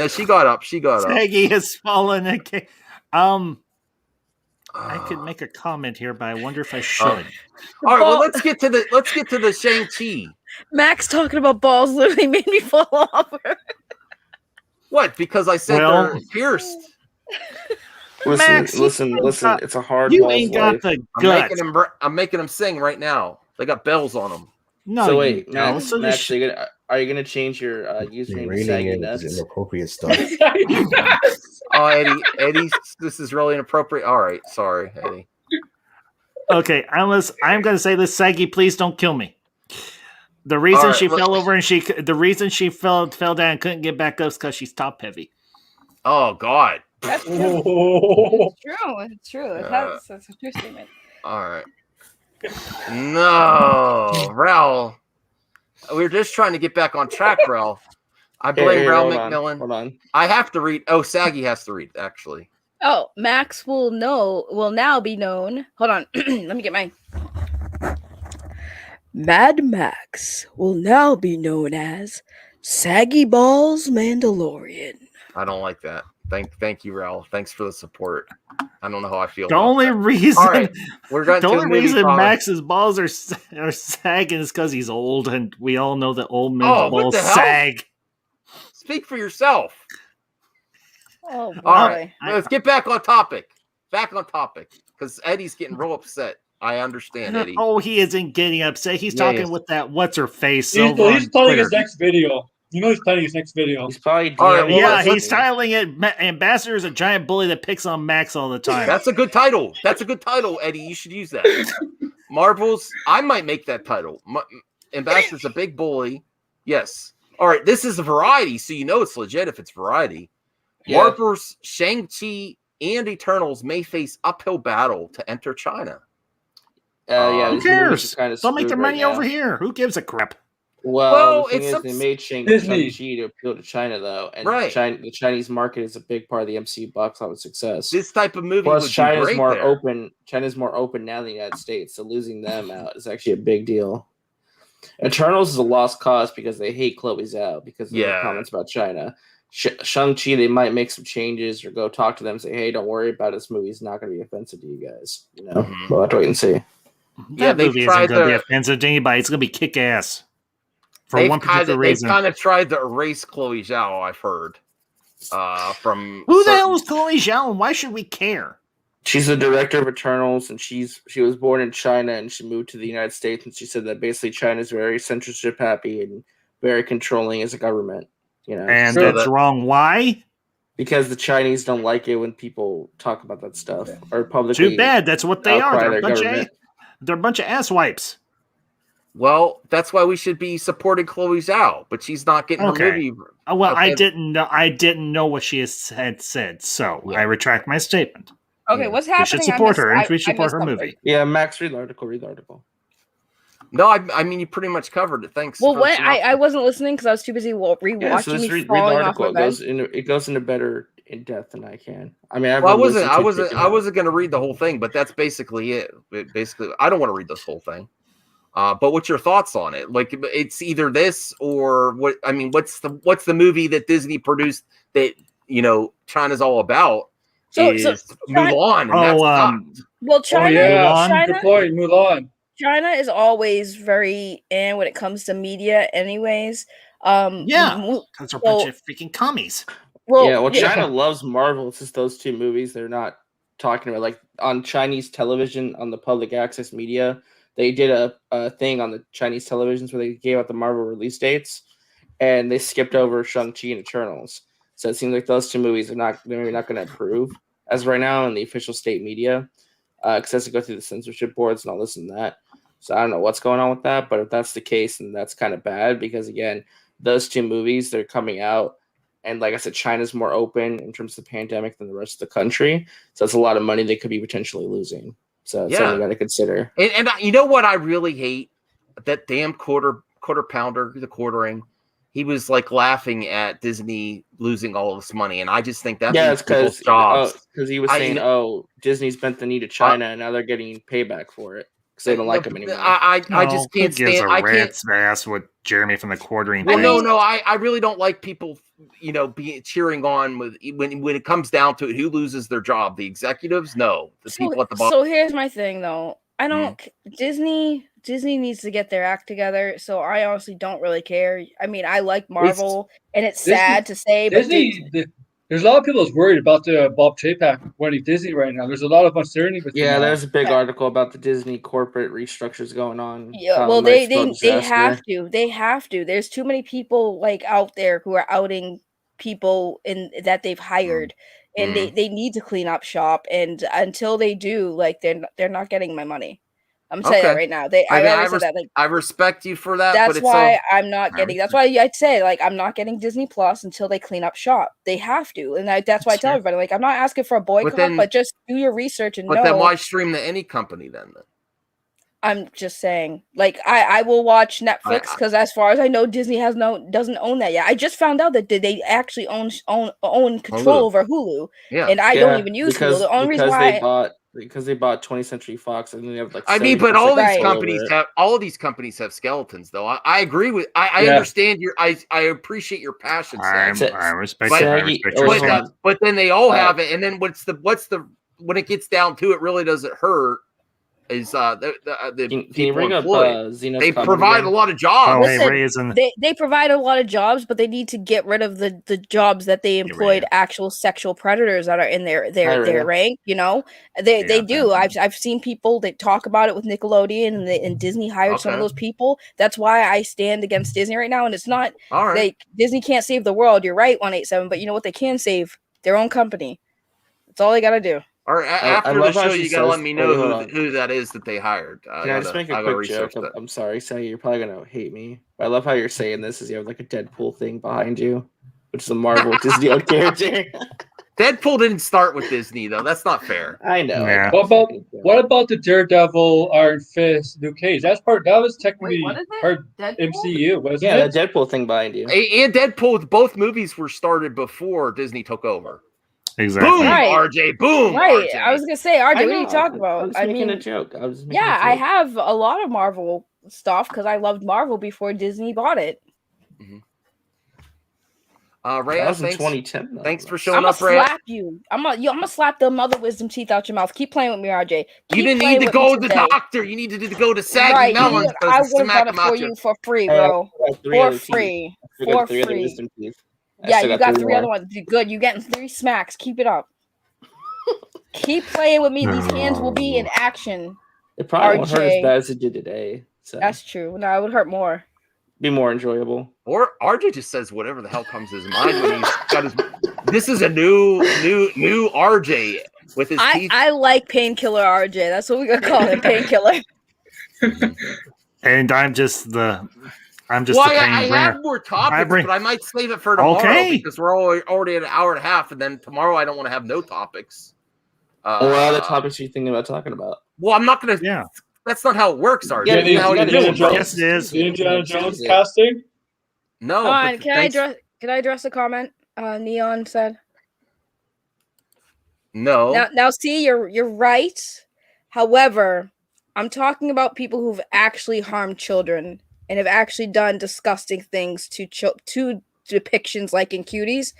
She got up. Saggy has fallen again. I could make a comment here, but I wonder if I should. All right. Well, let's get to the Shang-Chi. Max talking about balls literally made me fall off. What? Because I said they're pierced. Listen. It's a hard. You ain't got the gut. I'm making them sing right now. They got bells on them. No, so wait, Max, are you gonna change your username to Saggy Nuts? Inappropriate stuff. Oh, Eddie, this is really inappropriate. All right, sorry, Eddie. Okay, I'm gonna say this, Saggy. Please don't kill me. The reason she fell over and the reason she fell down and couldn't get back up is because she's top heavy. Oh God. That's true. It's true. That's a true statement. All right. No, Rel. We're just trying to get back on track, Rel. I blame Rel McMillan. Hold on. I have to read. Oh, Saggy has to read, actually. Oh, Max will now be known. Hold on. Let me get mine. Mad Max will now be known as Saggy Balls Mandalorian. I don't like that. Thank you, Rel. Thanks for the support. I don't know how I feel. The only reason, all right, the only reason Max's balls are sagging is because he's old, and we all know that old men's balls sag. Speak for yourself. Oh boy. All right, let's get back on topic. Because Eddie's getting real upset. I understand, Eddie. Oh, he isn't getting upset. He's talking with that what's her face. He's planning his next video. You know he's planning his next video. He's probably he's titling it Ambassador is a giant bully that picks on Max all the time. That's a good title. Eddie. You should use that. Marvel's, I might make that title. Ambassador's a big bully. Yes. All right, this is a variety, so you know it's legit if it's variety. Yeah. Marvel's Shang-Chi and Eternals may face uphill battle to enter China. Who cares? They'll make their money over here. Who gives a crap? Well, the thing is, they made Shang-Chi to appeal to China, though, and the Chinese market is a big part of the MCU box office success. This type of movie, plus China's more open. China's more open now than the United States, so losing them out is actually a big deal. Eternals is a lost cause because they hate Chloe Zhao because of the comments about China. Shang-Chi, they might make some changes or go talk to them and say, hey, don't worry about it. This movie's not going to be offensive to you guys. You know, we'll have to wait and see. That movie isn't going to be offensive to anybody. It's going to be kick-ass. For one particular reason. They've kind of tried to erase Chloe Zhao, I've heard. From who the hell is Chloe Zhao and why should we care? She's the director of Eternals, and she was born in China, and she moved to the United States, and she said that basically China's very censorship happy and very controlling as a government. You know, and that's wrong. Why? Because the Chinese don't like it when people talk about that stuff or publicly. Too bad. That's what they are. They're a bunch of asswipes. Well, that's why we should be supporting Chloe Zhao, but she's not getting her movie. Well, okay. I didn't know what she had said, so I retract my statement. Okay, what's happening? We should support her, and we should support her movie. Yeah, Max, read the article. No, I mean you pretty much covered it. Thanks. Well, what I wasn't listening because I was too busy rewatching me falling off my bed. It goes into better in depth than I can. I mean, I wasn't going to read the whole thing, but that's basically it. Basically, I don't want to read this whole thing. But what's your thoughts on it? Like, it's either this or what? I mean, what's the movie that Disney produced that China's all about? So Mulan. China. Good point, Mulan. China is always very when it comes to media, anyways. Because they're a bunch of freaking commies. China loves Marvel. It's just those two movies they're not talking about. Like on Chinese television, on the public access media, they did a thing on the Chinese televisions where they gave out the Marvel release dates, and they skipped over Shang-Chi and Eternals. So it seems like those two movies they're not going to approve as of right now in the official state media, because it has to go through the censorship boards and all this and that. So I don't know what's going on with that, but if that's the case, then that's kind of bad because, again, those two movies, they're coming out. And like I said, China's more open in terms of the pandemic than the rest of the country. So it's a lot of money they could be potentially losing. So it's something you got to consider. And you know what I really hate? That damn quarter pounder, the quartering. He was like laughing at Disney losing all of this money. And I just think that it's because he was saying, Disney's bent the knee to China and now they're getting payback for it. Because they don't like him anymore. I just can't stand. I can't ass with Jeremy from the quartering. Well, no, I really don't like people, cheering on with when it comes down to it. Who loses their job? The executives? No, the people at the bottom. So here's my thing, though. I don't. Disney needs to get their act together. So I honestly don't really care. I mean, I like Marvel, and it's sad to say, but there's a lot of people that's worried about the Bob Chapek running Disney right now. There's a lot of uncertainty with there's a big article about the Disney corporate restructures going on. Yeah, well, they have to. They have to. There's too many people like out there who are outing people that they've hired, and they need to clean up shop. And until they do, like they're not getting my money. I'm saying that right now. I respect you for that. That's why I'm not getting. That's why I'd say I'm not getting Disney Plus until they clean up shop. They have to, and that's why I tell everybody I'm not asking for a boycott, but just do your reresearch and know. But then why stream to any company then? I'm just saying, I will watch Netflix because as far as I know, Disney doesn't own that yet. I just found out that they actually own control over Hulu, and I don't even use Hulu. The only reason why. Because they bought 20th Century Fox, and they have but all these companies have skeletons, though. I agree with. I understand I appreciate your passion. I respect it. But then they all have it, and then what's the when it gets down to it, really doesn't hurt. Is the people employed? They provide a lot of jobs. They provide a lot of jobs, but they need to get rid of the jobs that they employed actual sexual predators that are in their rank. They do. I've seen people that talk about it with Nickelodeon and Disney hired some of those people. That's why I stand against Disney right now. And it's not Disney can't save the world. You're right, 187. But you know what they can save? Their own company. That's all they got to do. Or after the show, you gotta let me know who that is that they hired. Can I just make a quick joke? I'm sorry, Saggy, you're probably gonna hate me. But I love how you're saying this is you have like a Deadpool thing behind you, which is a Marvel Disney character. Deadpool didn't start with Disney though. That's not fair. I know. Yeah. What about the Daredevil, Iron Fist, Luke Cage? That was technically part MCU, wasn't it? The Deadpool thing behind you. And Deadpool, both movies were started before Disney took over. Exactly. Boom, RJ. Boom. Right. RJ. I was gonna say, RJ, what are you talking about? I was making a joke. I have a lot of Marvel stuff because I loved Marvel before Disney bought it. Mm-hmm. Ray, that was in 2010. Thanks for showing up, Ray. I'm gonna slap you. I'm gonna slap the mother wisdom teeth out your mouth. Keep playing with me, RJ. You didn't need to go to the doctor. You needed to go to Saggy Melons. I would have done it for you for free, bro. For free. For free. Yeah, you got 3 other ones. Good. You're getting 3 smacks. Keep it up. Keep playing with me. These hands will be in action. It probably won't hurt as bad as it did today. So. That's true. No, it would hurt more. Be more enjoyable. Or RJ just says whatever the hell comes to his mind when he's got his This is a new RJ with his teeth. I like Painkiller RJ. That's what we're gonna call him, Painkiller. And I'm just the pain I bringer. have more topics, but I might save it for tomorrow because we're already at an hour and a half, and then tomorrow I don't want to have no topics. What other topics are you thinking about talking about? Well, I'm not gonna. Yeah, that's not how it works, RJ. Yes, it is. Indiana Jones casting. No. Can I address a comment? Neon said. No. Now, see, you're right. However, I'm talking about people who've actually harmed children and have actually done disgusting things to depictions like in Cuties.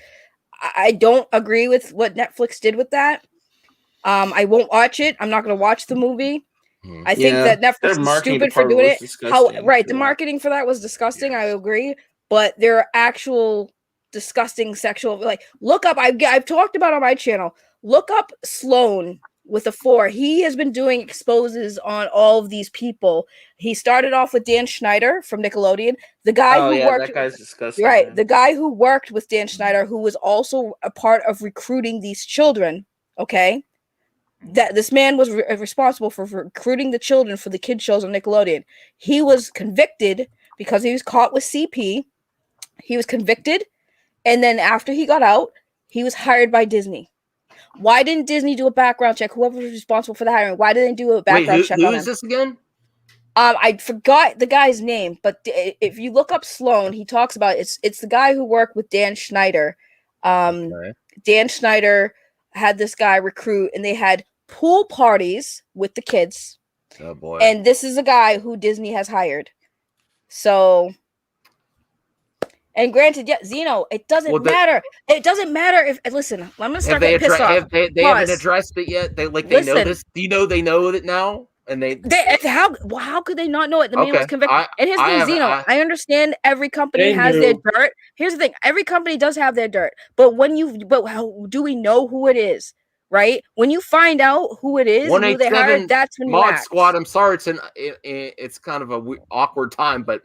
I don't agree with what Netflix did with that. I won't watch it. I'm not going to watch the movie. I think that Netflix is stupid for doing it. The marketing for that was disgusting. Yes. I agree, but there are actual disgusting sexual. Like, look up. I've talked about on my channel. Look up Sloan with a 4. He has been doing exposes on all of these people. He started off with Dan Schneider from Nickelodeon, the guy who worked. That guy's disgusting. Right, man. The guy who worked with Dan Schneider, who was also a part of recruiting these children. Okay, that this man was responsible for recruiting the children for the kid shows on Nickelodeon. He was convicted because he was caught with CP. He was convicted, and then after he got out, he was hired by Disney. Why didn't Disney do a background check? Whoever was responsible for the hiring, why didn't they do a background check on him? Who is this again? I forgot the guy's name, but if you look up Sloan, he talks about it's the guy who worked with Dan Schneider. Dan Schneider had this guy recruit, and they had pool parties with the kids. Oh boy! And this is a guy who Disney has hired. So. And granted, Zeno, it doesn't matter. It doesn't matter if listen. I'm gonna start getting pissed off. They haven't addressed it yet. They know this. Do you know they know it now? And how could they not know it? The man was convicted. And here's the thing, Zeno. I understand every company has their dirt. Here's the thing: every company does have their dirt. But how do we know who it is? Right? When you find out who it is, who they hired, that's when you Mod act. Squad. I'm sorry, it's kind of a awkward time, but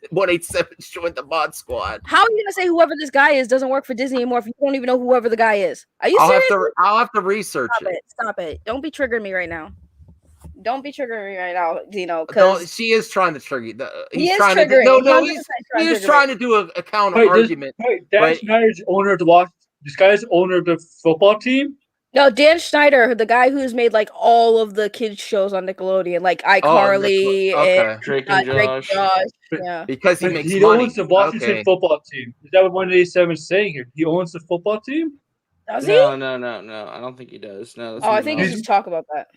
187 joined the Mod Squad. How are you gonna say whoever this guy is doesn't work for Disney anymore if you don't even know whoever the guy is? Are you serious? I'll have to research it. Stop it! Don't be triggering me right now. Don't be triggering me right now, Dino. Because she is trying to trigger you. He's trying to do a counter argument. Dan Schneider's owner of this guy's owner of the football team. No, Dan Schneider, the guy who's made like all of the kids shows on Nickelodeon, like iCarly and Drake and Josh. Yeah, because he makes money. Owns the Washington football team. Is that what 187 is saying here? He owns the football team? Does he? No. I don't think he does. No. I think he just talk about that.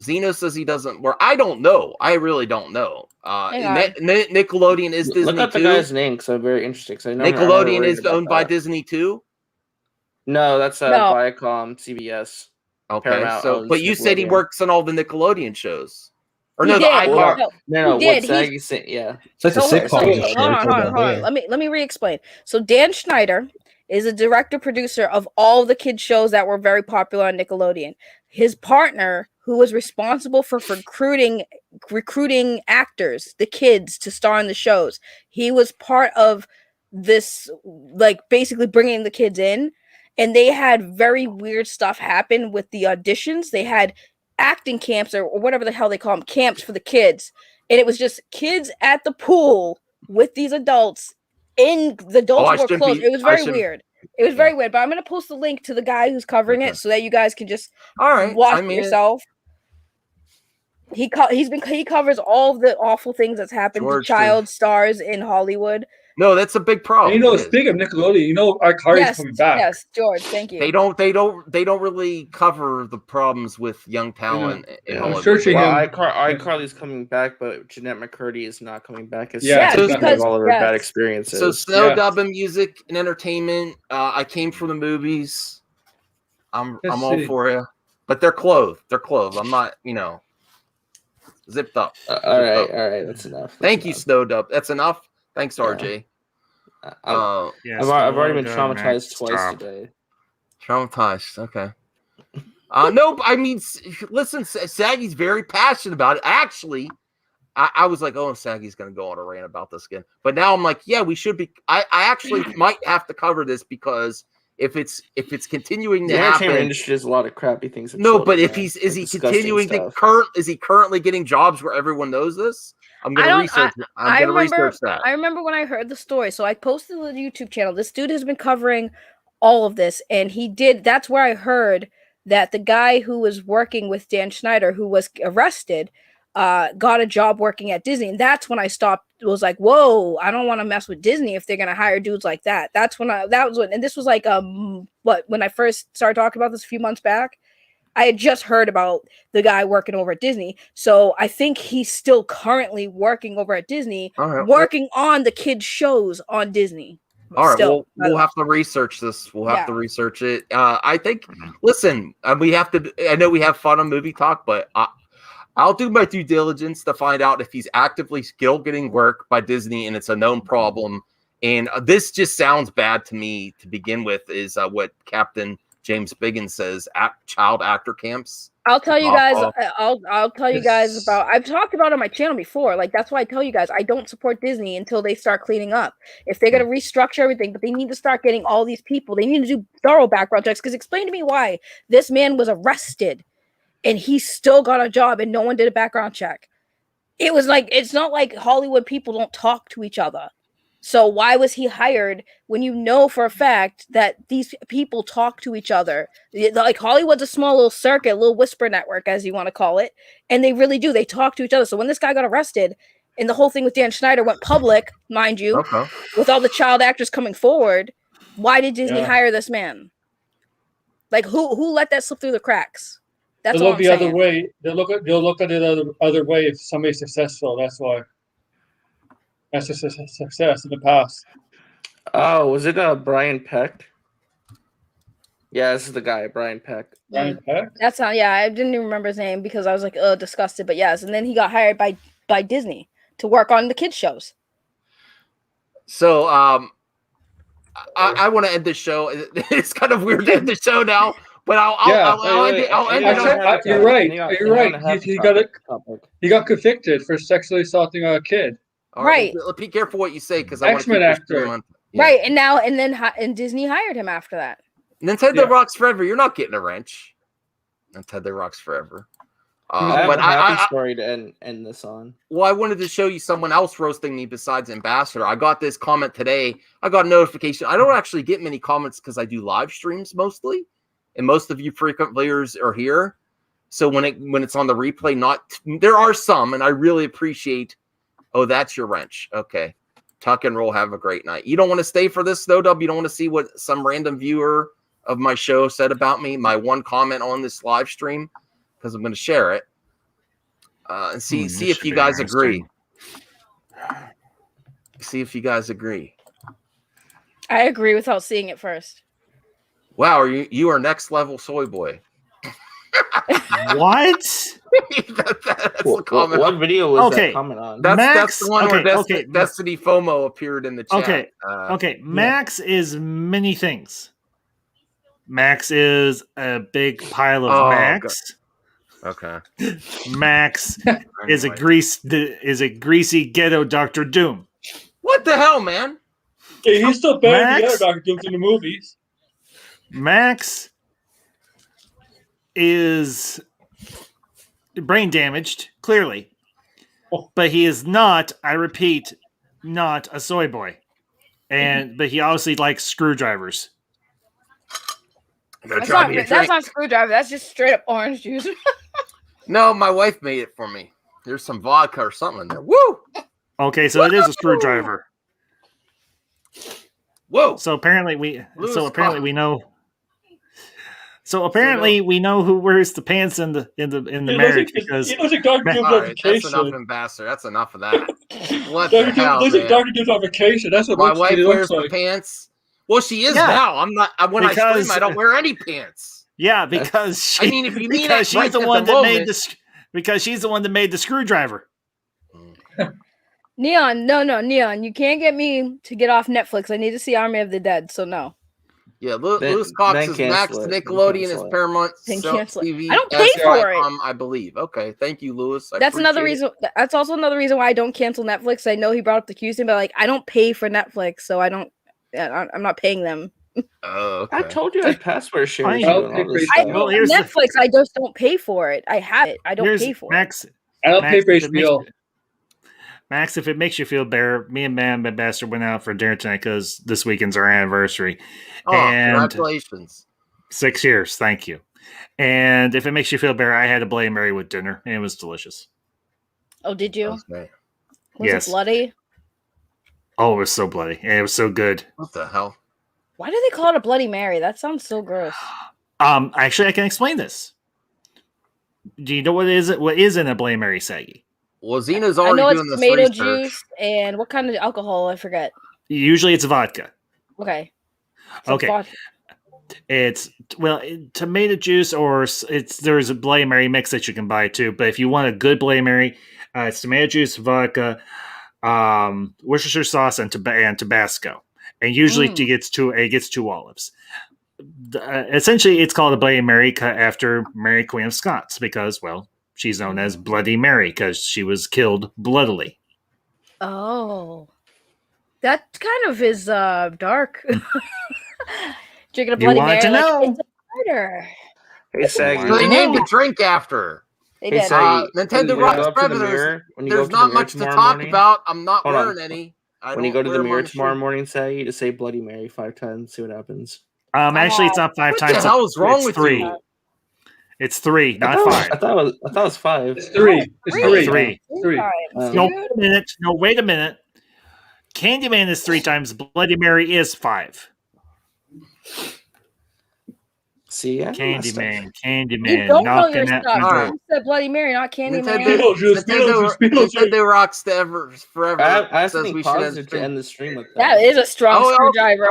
Zeno says he doesn't work. I don't know. I really don't know. Nickelodeon is Disney. Look up the guy's name because I'm very interested. Nickelodeon is owned by Disney too. No, that's Viacom, CBS. Okay, Paramount but you said he works on all the Nickelodeon shows, or no? What Saggy said? Yeah, it's like a sitcom. Hold on. Let me re-explain. So Dan Schneider is a director producer of all the kids shows that were very popular on Nickelodeon. His partner, who was responsible for recruiting actors, the kids, to star in the shows, he was part of this, like basically bringing the kids in. And they had very weird stuff happen with the auditions. They had acting camps or whatever the hell they call them, camps for the kids. And it was just kids at the pool with these adults. And the adults were close. It was very weird. It was very weird. But I'm going to post the link to the guy who's covering it so that you guys can just watch it yourself. He covers all of the awful things that's happened to child stars in Hollywood. No, that's a big problem. Speaking of Nickelodeon, iCarly's coming back. Yes, George, thank you. They don't really cover the problems with young talent. I'm searching him. iCarly's coming back, but Jeanette McCurdy is not coming back. Because all of her bad experiences. So Snow Dub and music and entertainment. I came from the movies. I'm all for you, but they're clothed. I'm not, zipped up. All right, that's enough. Thank you, Snow Dub. That's enough. Thanks, RJ. I've already been traumatized twice today. Traumatized, okay. No, I mean, listen, Saggy's very passionate about it. Actually, I was like, oh, Saggy's going to go on a rant about this again. But now I'm like, yeah, we should be. I actually might have to cover this because if it's continuing to happen, entertainment industry has a lot of crappy things. No, but if is he continuing to is he currently getting jobs where everyone knows this? I'm going to research. I'm going to research that. I remember when I heard the story, so I posted the YouTube channel. This dude has been covering all of this, and he did. That's where I heard that the guy who was working with Dan Schneider, who was arrested, got a job working at Disney, and that's when I stopped. It was like, whoa, I don't want to mess with Disney if they're gonna hire dudes like that. That's when and this was like when I first started talking about this a few months back. I had just heard about the guy working over at Disney, so I think he's still currently working over at Disney, working on the kids' shows on Disney. All right, we'll have to research this. We'll have to research it. I think. Listen, we have to. I know we have fun on movie talk, but I'll do my due diligence to find out if he's actively still getting work by Disney and it's a known problem. And this just sounds bad to me to begin with. Is what Captain James Biggins says at child actor camps. I'll tell you guys. I'll tell you guys about. I've talked about it on my channel before. Like that's why I tell you guys I don't support Disney until they start cleaning up. If they're gonna restructure everything, but they need to start getting all these people. They need to do thorough background checks. Because explain to me why this man was arrested, and he still got a job, and no one did a background check. It was like it's not like Hollywood people don't talk to each other. So why was he hired when you know for a fact that these people talk to each other? Like Hollywood's a small little circuit, a little whisper network, as you want to call it. And they really do. They talk to each other. So when this guy got arrested and the whole thing with Dan Schneider went public, mind you, with all the child actors coming forward, why did Disney hire this man? Like who let that slip through the cracks? That's they'll look the other way. They'll look at it other way if somebody's successful. That's why. That's a success in the past. Oh, was it Brian Peck? Yeah, this is the guy, Brian Peck. Brian Peck? That's how. Yeah, I didn't even remember his name because I was like, disgusted. But yes, and then he got hired by Disney to work on the kids shows. So, I want to end the show. It's kind of weird to end the show now, but I'll end it. You're right. You're right. He got convicted for sexually assaulting a kid. Right. Be careful what you say because I want to keep actor. Right, and Disney hired him after that. Nintendo rocks forever. You're not getting a wrench. Nintendo rocks forever. But I have a story to end this on. Well, I wanted to show you someone else roasting me besides Ambassador. I got this comment today. I got a notification. I don't actually get many comments because I do live streams mostly, and most of you frequent viewers are here. So when it's on the replay, there are some, and I really appreciate. Oh, that's your wrench. Okay. Tuck and roll. Have a great night. You don't want to stay for this, though, Dub? You don't want to see what some random viewer of my show said about me? My one comment on this live stream? Because I'm going to share it. And see if you guys agree. See if you guys agree. I agree without seeing it first. Wow, you are next level soy boy. What? That's the comment. What video was that comment on? That's the one where Destiny FOMO appeared in the chat. Okay. Max is many things. Max is a big pile of Max. God. Okay. Max is a greasy ghetto Dr. Doom. What the hell, man? Hey, he's still better than the other Dr. Dooms in the movies. Max is brain damaged, clearly. But he is not, I repeat, not a soy boy. But he obviously likes screwdrivers. That's not screwdriver. That's just straight up orange juice. No, my wife made it for me. There's some vodka or something in there. Woo! Okay, so it is a screwdriver. Whoa! So apparently we know. So apparently we know who wears the pants in the marriage because he looks like Dr. Doom's on vacation. That's enough, Ambassador. That's enough of that. What Dr. the hell, looks like Dr. Doom's on vacation. That's what my wife wears like. the pants. Well, she is now. I'm not. When I stream, I don't wear any pants. Yeah, because she's the one that made the screwdriver. Neon, no, Neon, you can't get me to get off Netflix. I need to see Army of the Dead. So no. Yeah, Lewis Cox is Max, Nickelodeon is Paramount TV. I don't pay for it. I believe. Okay, thank you, Lewis. That's another reason. That's also another reason why I don't cancel Netflix. I know he brought up the Houston, but like I don't pay for Netflix, so I'm not paying them. Oh, okay. I told you I password share. Netflix. I just don't pay for it. I have it. I don't pay for it. I don't pay for HBO. Max, if it makes you feel better, me and Man Bastard went out for dinner tonight because this weekend's our anniversary. Oh, congratulations. 6 years, thank you. And if it makes you feel better, I had a Bloody Mary with dinner, and it was delicious. Oh, did you? Was it bloody? Oh, it was so bloody, and it was so good. What the hell? Why do they call it a Bloody Mary? That sounds so gross. Actually, I can explain this. Do you know what is in a Bloody Mary, Saggy? Well, Zena's already doing this research. Tomato juice and what kind of alcohol? I forget. Usually it's vodka. Okay. It's tomato juice, or there's a Bloody Mary mix that you can buy too. But if you want a good Bloody Mary, it's tomato juice, vodka, Worcestershire sauce, and Tabasco. And usually it gets 2 olives. Essentially, it's called a Bloody Mary after Mary Queen of Scots because, well, she's known as Bloody Mary because she was killed bloodily. Oh, that kind of is dark. Drinking a Bloody Mary, to know. It's a murder. Hey, Saggy. They named a drink after. They did. Nintendo Rocks Forever. There's not much to talk about. I'm not wearing any. When you go to the mirror tomorrow morning, Saggy, just say Bloody Mary 5 times. See what happens. Actually, it's not 5 times. What the hell is wrong with 3. you? It's 3, not 5. I thought it was 5. It's 3. It's 3. 3. No, wait a minute. Candyman is 3 times. Bloody Mary is 5. See, Candyman. You don't know your stuff. You said Bloody Mary, not Candyman. Nintendo Rocks Forever. I have something positive to end the stream with that is a strong screwdriver.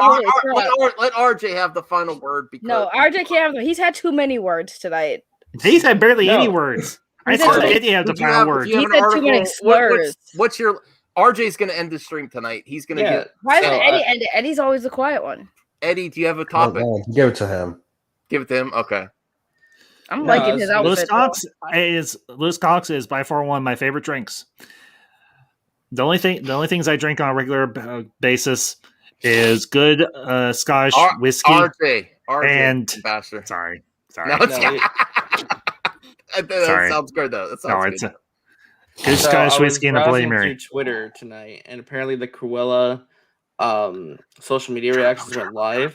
Let RJ have the final word. No, RJ can't have them. He's had too many words tonight. He's had barely any words. I said Eddie had the final word. He's had too many slurs. What's your... RJ's going to end the stream tonight. He's going to get... Why doesn't Eddie end it? Eddie's always the quiet one. Eddie, do you have a topic? Give it to him. Give it to him? Okay. I'm liking his outfit. Lewis Cox is by far one of my favorite drinks. The only things I drink on a regular basis is good Scotch whiskey. RJ and bastard. Sorry. That sounds good though. That sounds good. Good Scottish whiskey and a Bloody Mary. Through Twitter tonight, and apparently the Cruella social media reactions went live.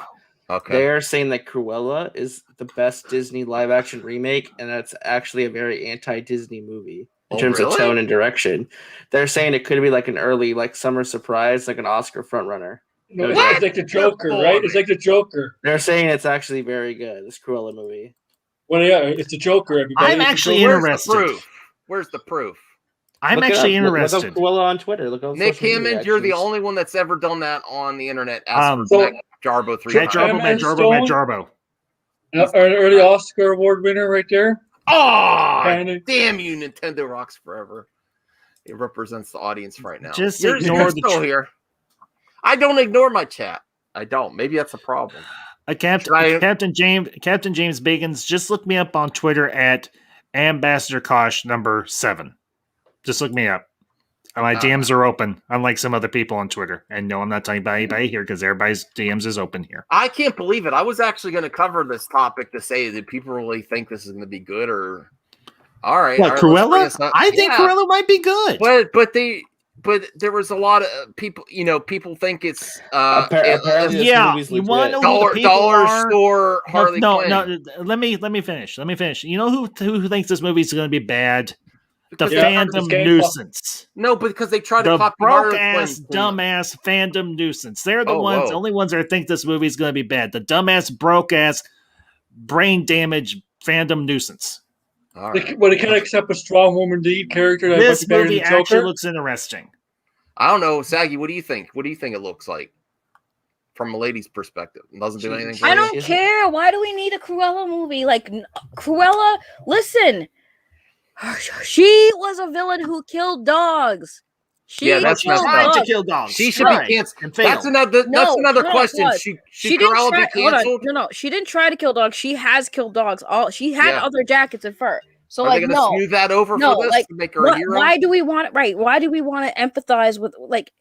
Okay. They're saying that Cruella is the best Disney live action remake, and that's actually a very anti-Disney movie in terms of tone and direction. They're saying it could be like an early, summer surprise, like an Oscar frontrunner. No, it's like the Joker, right? It's like the Joker. They're saying it's actually very good. This Cruella movie. Well, yeah, it's the Joker. Everybody. I'm actually interested. Where's the proof? I'm actually interested. Look up Cruella on Twitter. Nick Hammond, you're the only one that's ever done that on the internet. Jarbo 3 Matt Jarbo. An early Oscar award winner right there. Oh, damn you, Nintendo Rocks Forever. It represents the audience right now. Just ignore the still here. I don't ignore my chat. I don't. Maybe that's a problem. Captain James Bacon's. Just look me up on Twitter at Ambassador Kosh number 7. Just look me up. My DMs are open, unlike some other people on Twitter. And no, I'm not talking about anybody here because everybody's DMs is open here. I can't believe it. I was actually going to cover this topic to say that people really think this is going to be good or... All right. What, Cruella? I think Cruella might be good. But there was a lot of people, people think it's... apparently you want to know who Dollar Store Harley Quinn. No, let me finish. You know who thinks this movie is going to be bad? The fandom nuisance. No, because they try to copy broke-ass, dumbass fandom nuisance. They're the only ones that think this movie is going to be bad. The dumbass, broke-ass, brain damage fandom nuisance. Right. They can't accept a strong woman lead character. This movie actually looks interesting. I don't know, Saggy. What do you think? What do you think it looks like from a lady's perspective? It doesn't do anything. I don't care. Why do we need a Cruella movie? Cruella, listen. She was a villain who killed dogs. that's trying to kill dogs. She should be canceled. That's another question. Should Cruella be canceled? No, she didn't try to kill dogs. She has killed dogs. She had other jackets at first. So are they going to smooth that over for this to make her a hero? Why do we want Why do we want to empathize with like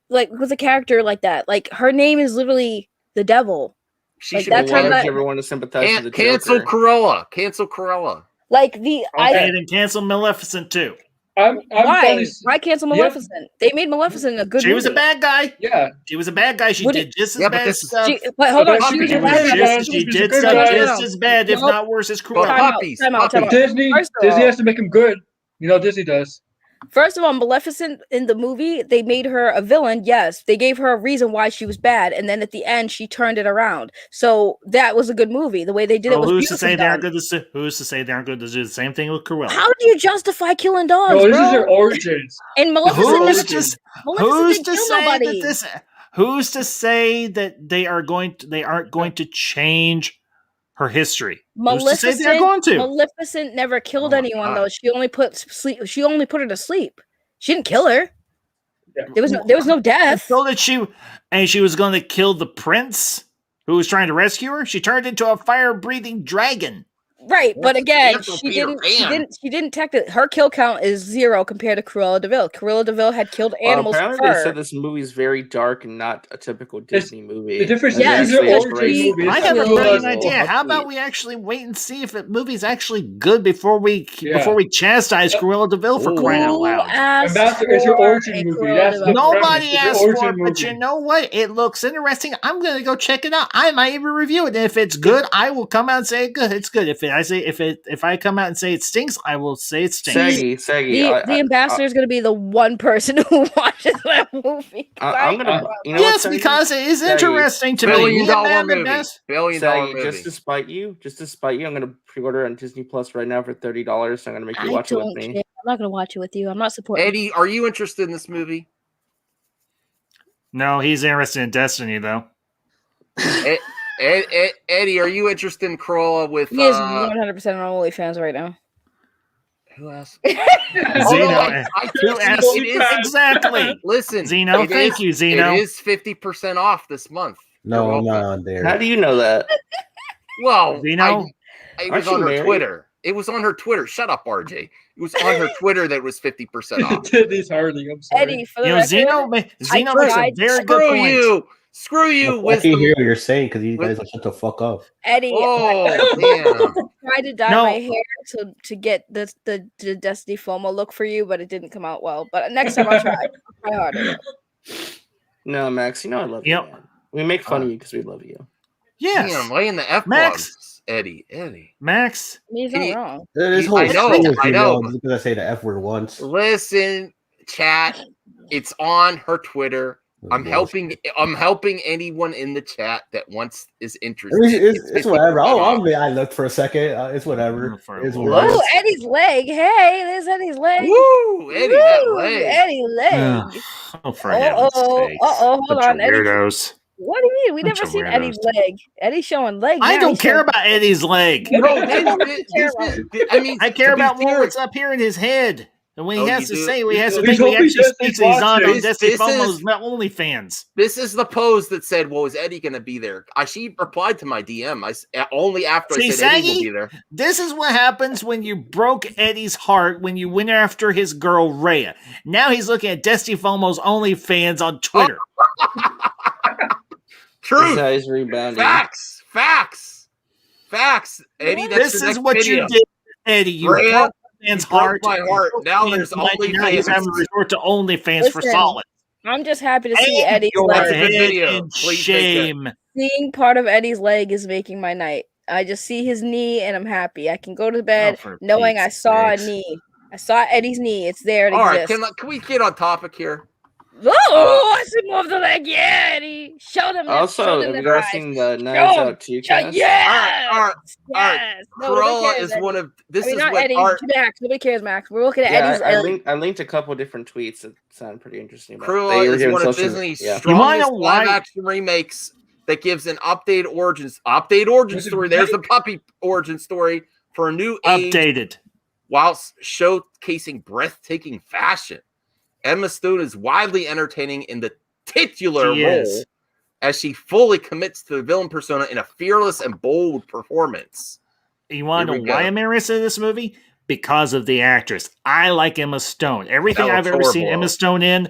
with a character like that? Like her name is literally the devil. She should encourage everyone to sympathize with the Cancel Cruella. Cancel Cruella. Like then cancel Maleficent too. Why cancel Maleficent? They made Maleficent a good movie. She was a bad guy. Yeah. She was a bad guy. She did just as bad stuff. But hold on. She was a bad guy. She did stuff just as bad, if not worse, as Cruella. Time out. Disney has to make him good. You know, Disney does. First of all, Maleficent in the movie, they made her a villain. Yes, they gave her a reason why she was bad, and then at the end, she turned it around. So that was a good movie. The way they did it was who's to say they aren't good to? Who's to say they aren't good to do the same thing with Cruella? How do you justify killing dogs? No, this is their origins. And Maleficent who's to say that they aren't going to change her history? Maleficent never killed anyone though. She only put her to sleep. She didn't kill her. Yeah. There was no death. So that she was going to kill the prince who was trying to rescue her. She turned into a fire-breathing dragon. Right, but again, she didn't technically. Her kill count is 0 compared to Cruella de Vil. Cruella de Vil had killed animals. Apparently, they said this movie is very dark and not a typical Disney movie. The difference is their origin movie. I have a brilliant idea. How about we actually wait and see if the movie's actually good before we chastise Cruella de Vil for crying out loud? It's your origin movie. Nobody asked for it, but you know what? It looks interesting. I'm going to go check it out. I might even review it. And if it's good, I will come out and say it's good. If I come out and say it stinks, I will say it stinks. Saggy. The ambassador is going to be the one person who watches that movie. Because it is interesting to me. $1 billion movie. Just to spite you, I'm going to pre-order on Disney Plus right now for $30. So I'm going to make you watch it with me. I'm not going to watch it with you. I'm not supporting. Eddie, are you interested in this movie? No, he's interested in Destiny though. Eddie, are you interested in Cruella with? He is 100% on OnlyFans right now. Who asked? Zeno. Who asked? Exactly. Listen, Zeno. Thank you, Zeno. It is 50% off this month. No, I'm not on there. How do you know that? Well, Zeno, it was on her Twitter. It was on her Twitter. Shut up, RJ. It was on her Twitter that was 50% off. Disney's hurting. I'm sorry. Eddie, for the record, Zeno makes a very good point. Screw you. I can't hear what you're saying because you guys are shut the fuck up. Eddie, damn. I tried to dye my hair to get the Destiny FOMO look for you, but it didn't come out well. But next time I'll try. I'll try harder. No, Max, you know I love you. Man. We make fun of you because we love you. Yes. Damn, laying the F Max. Eddie. I Max. mean, he's not wrong. I know. Just because I say the F word once. Listen, chat. It's on her Twitter. I'm helping anyone in the chat that is interested. It's whatever. I looked for a second. It's whatever. Oh, Eddie's leg. Hey, there's Eddie's leg. Woo, Eddie, that leg. Eddie's leg. Hold on, Eddie. Weirdos. What do you mean? We never seen Eddie's leg. Eddie's showing leg. I don't care about Eddie's leg. I care about what's up here in his head. And when he has to say, he has to think he actually speaks, he's on Destiny FOMO's OnlyFans. This is the pose that said, well, is Eddie going to be there? She replied to my DM. Only after I said Eddie will be there. This is what happens when you broke Eddie's heart when you went after his girl, Rhea. Now he's looking at Destiny FOMO's OnlyFans on Twitter. Truth. He's rebounding. Facts. Eddie, this is what you did, Eddie. You broke man's heart. My heart. Now there's OnlyFans. He's having to resort to OnlyFans for solid. I'm just happy to see Eddie's leg. Shame. Seeing part of Eddie's leg is making my night. I just see his knee and I'm happy. I can go to bed knowing I saw a knee. I saw Eddie's knee. It's there. All right, can we get on topic here? Oh, I see more of the leg. Yeah, Eddie. Show them. Also, have you guys seen the Knives Out 2 cast? Yes. Cruella is one of this is what Eddie. Max. Nobody cares, Max. We're looking at Eddie's. I linked a couple of different tweets that sound pretty interesting. Cruella is one of Disney's strongest live-action remakes that gives an updated origin story. There's the puppy origin story for a new age, updated, whilst showcasing breathtaking fashion. Emma Stone is widely entertaining in the titular role as she fully commits to the villain persona in a fearless and bold performance. You want to know why I'm interested in this movie? Because of the actress. I like Emma Stone. Everything I've ever seen Emma Stone in.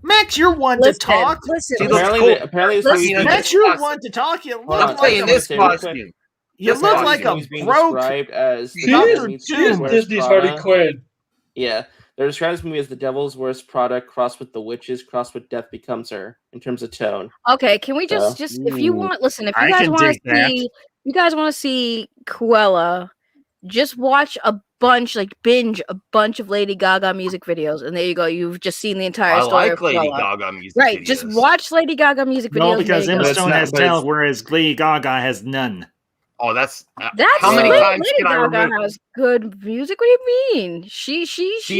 Max, you're one to talk. Apparently, Max, you're one to talk. You look like this costume. You look like a broke. As Disney's Harley Quinn. Yeah, they're describing this movie as the devil's worst product crossed with the witches, crossed with death becomes her in terms of tone. Okay, can we just if you want, listen, if you guys want to see, you guys want to see Cruella, just watch binge a bunch of Lady Gaga music videos, and there you go. You've just seen the entire story of Lady Cruella. Gaga music right, videos. Just watch Lady Gaga music videos. No, because Emma Stone has talent, whereas Lady Gaga has none. Oh, that's how many times Lady Gaga has good music. What do you mean? She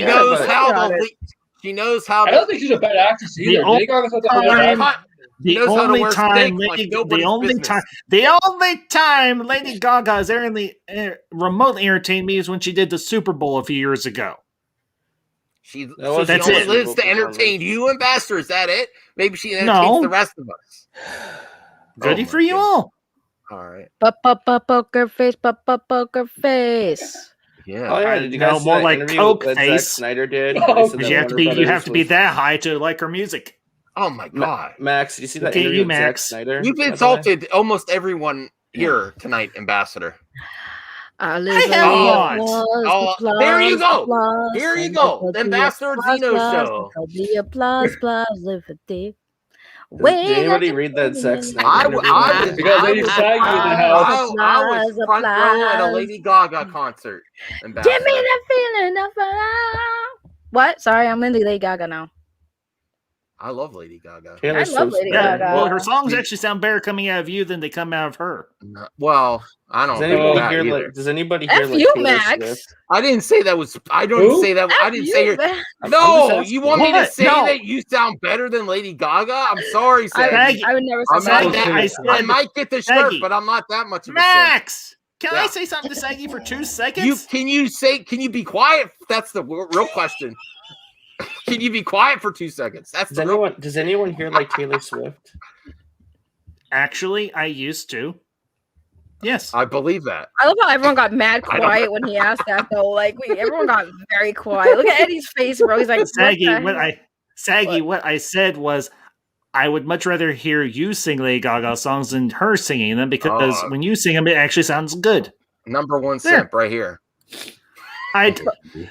knows how to. She knows how to. I don't think she's a bad actress either. Lady Gaga's not that The only time Lady Gaga has remotely entertained me is when she did the Super Bowl a few years ago. She only lives to entertain you, Ambassador. Is that it? Maybe she entertains the rest of us. Goody for you all. All right. Poker face, poker face. Yeah. Oh yeah. Did you guys more like Coke face? Zack Snyder did. You have to be that high to like her music. Oh my God, Max! Did you see that interview with Zack Snyder? You've insulted almost everyone here tonight, Ambassador. There you go. Here you go. The Ambassador Zeno show. The applause, liberty. Did anybody read that Zack Snyder? I was front row at a Lady Gaga concert. Give me the feeling of what? Sorry, I'm into Lady Gaga now. I love Lady Gaga. I love Lady Gaga. Well, her songs actually sound better coming out of you than they come out of her. Well, I don't. Does anybody hear you, Max? Swift? I didn't say that was. I don't say that. I didn't say your. No, you want me to say that you sound better than Lady Gaga? I'm sorry, Saggy. I would never say that. I might get the shirt, but I'm not that much of a Max. Can I say something to Saggy for 2 seconds? Can you be quiet? That's the real question. Can you be quiet for 2 seconds? Does anyone here like Taylor Swift? Actually, I used to. Yes, I believe that. I love how everyone got mad quiet when he asked that, though. Like, everyone got very quiet. Look at Eddie's face, bro. He's like, Saggy. What I said was, I would much rather hear you sing Lady Gaga songs than her singing them because when you sing them, it actually sounds good. Number one simp right here.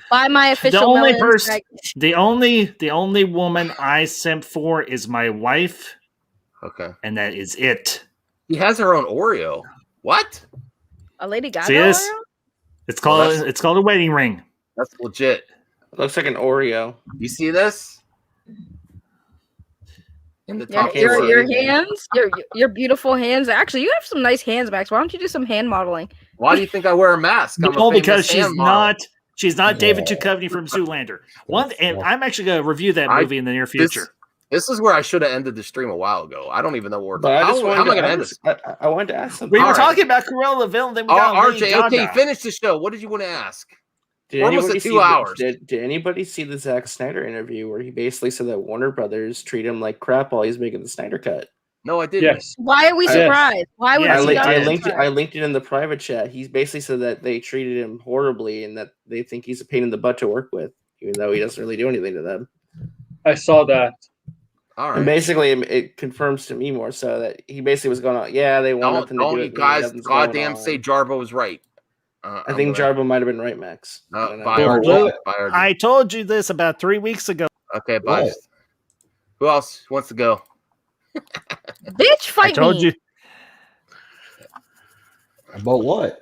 Buy my official. The only woman I simp for is my wife. Okay, and that is it. She has her own Oreo. What? A Lady Gaga? See this? It's called a wedding ring. That's legit. It looks like an Oreo. You see this? In the top your hands, your beautiful hands. Actually, you have some nice hands, Max. Why don't you do some hand modeling? Why do you think I wear a mask? No, because she's not David Duchovny from Zoolander. And I'm actually going to review that movie in the near future. This is where I should have ended the stream a while ago. I don't even know where. How am I going to end this? I wanted to ask something. We were talking about Cruella the villain. Then we got RJ. Okay, finish the show. What did you want to ask? Almost at 2 hours. Did anybody see the Zack Snyder interview where he basically said that Warner Brothers treat him like crap while he's making the Snyder Cut? No, I didn't. Yes. Why are we surprised? Why would I linked it in the private chat. He basically said that they treated him horribly and that they think he's a pain in the butt to work with, even though he doesn't really do anything to them. I saw that. All right. And basically, it confirms to me more so that he basically was going on. Yeah, they want nothing to do with it. Don't you guys goddamn say Jarbo was right. I think Jarbo might have been right, Max. I told you this about 3 weeks ago. Okay, bye. Who else wants to go? Bitch, fight me. I told you. About what?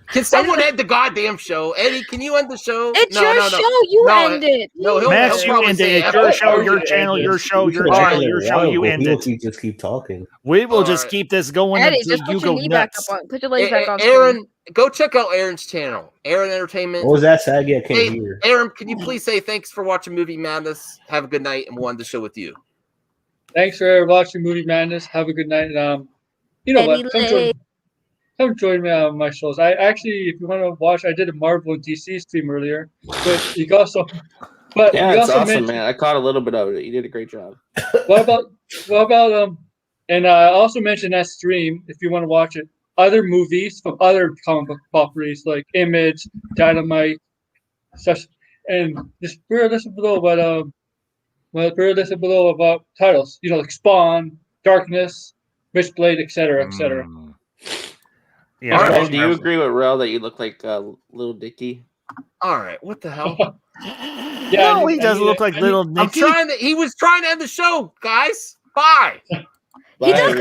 Can someone end the goddamn show? Eddie, can you end the show? It's your show. You end it. Max, you end it. It's your show, your channel, your show, your channel, your show. You end it. Just keep talking. We will just keep this going until you go nuts. Put your legs back on. Aaron, go check out Aaron's channel. Aaron Entertainment. What was that, Saggy? I can't hear. Aaron, can you please say thanks for watching Movie Madness? Have a good night, and we'll end the show with you. Thanks for watching Movie Madness. Have a good night. You know what? Come join me on my shows. I actually, if you want to watch, I did a Marvel and DC stream earlier. But you also But yeah, it's awesome, man. I caught a little bit of it. You did a great job. What about and I also mentioned that stream if you want to watch it. Other movies from other comic book properties like Image, Dynamite, such, and just listen below about titles. Like Spawn, Darkness, Witchblade, etc., etc. Yeah. Right, do you agree with Rel that you look like Little Dicky? All right, what the hell? Yeah, no, he does look like Little Nicky. He was trying to end the show, guys. Bye. He does kind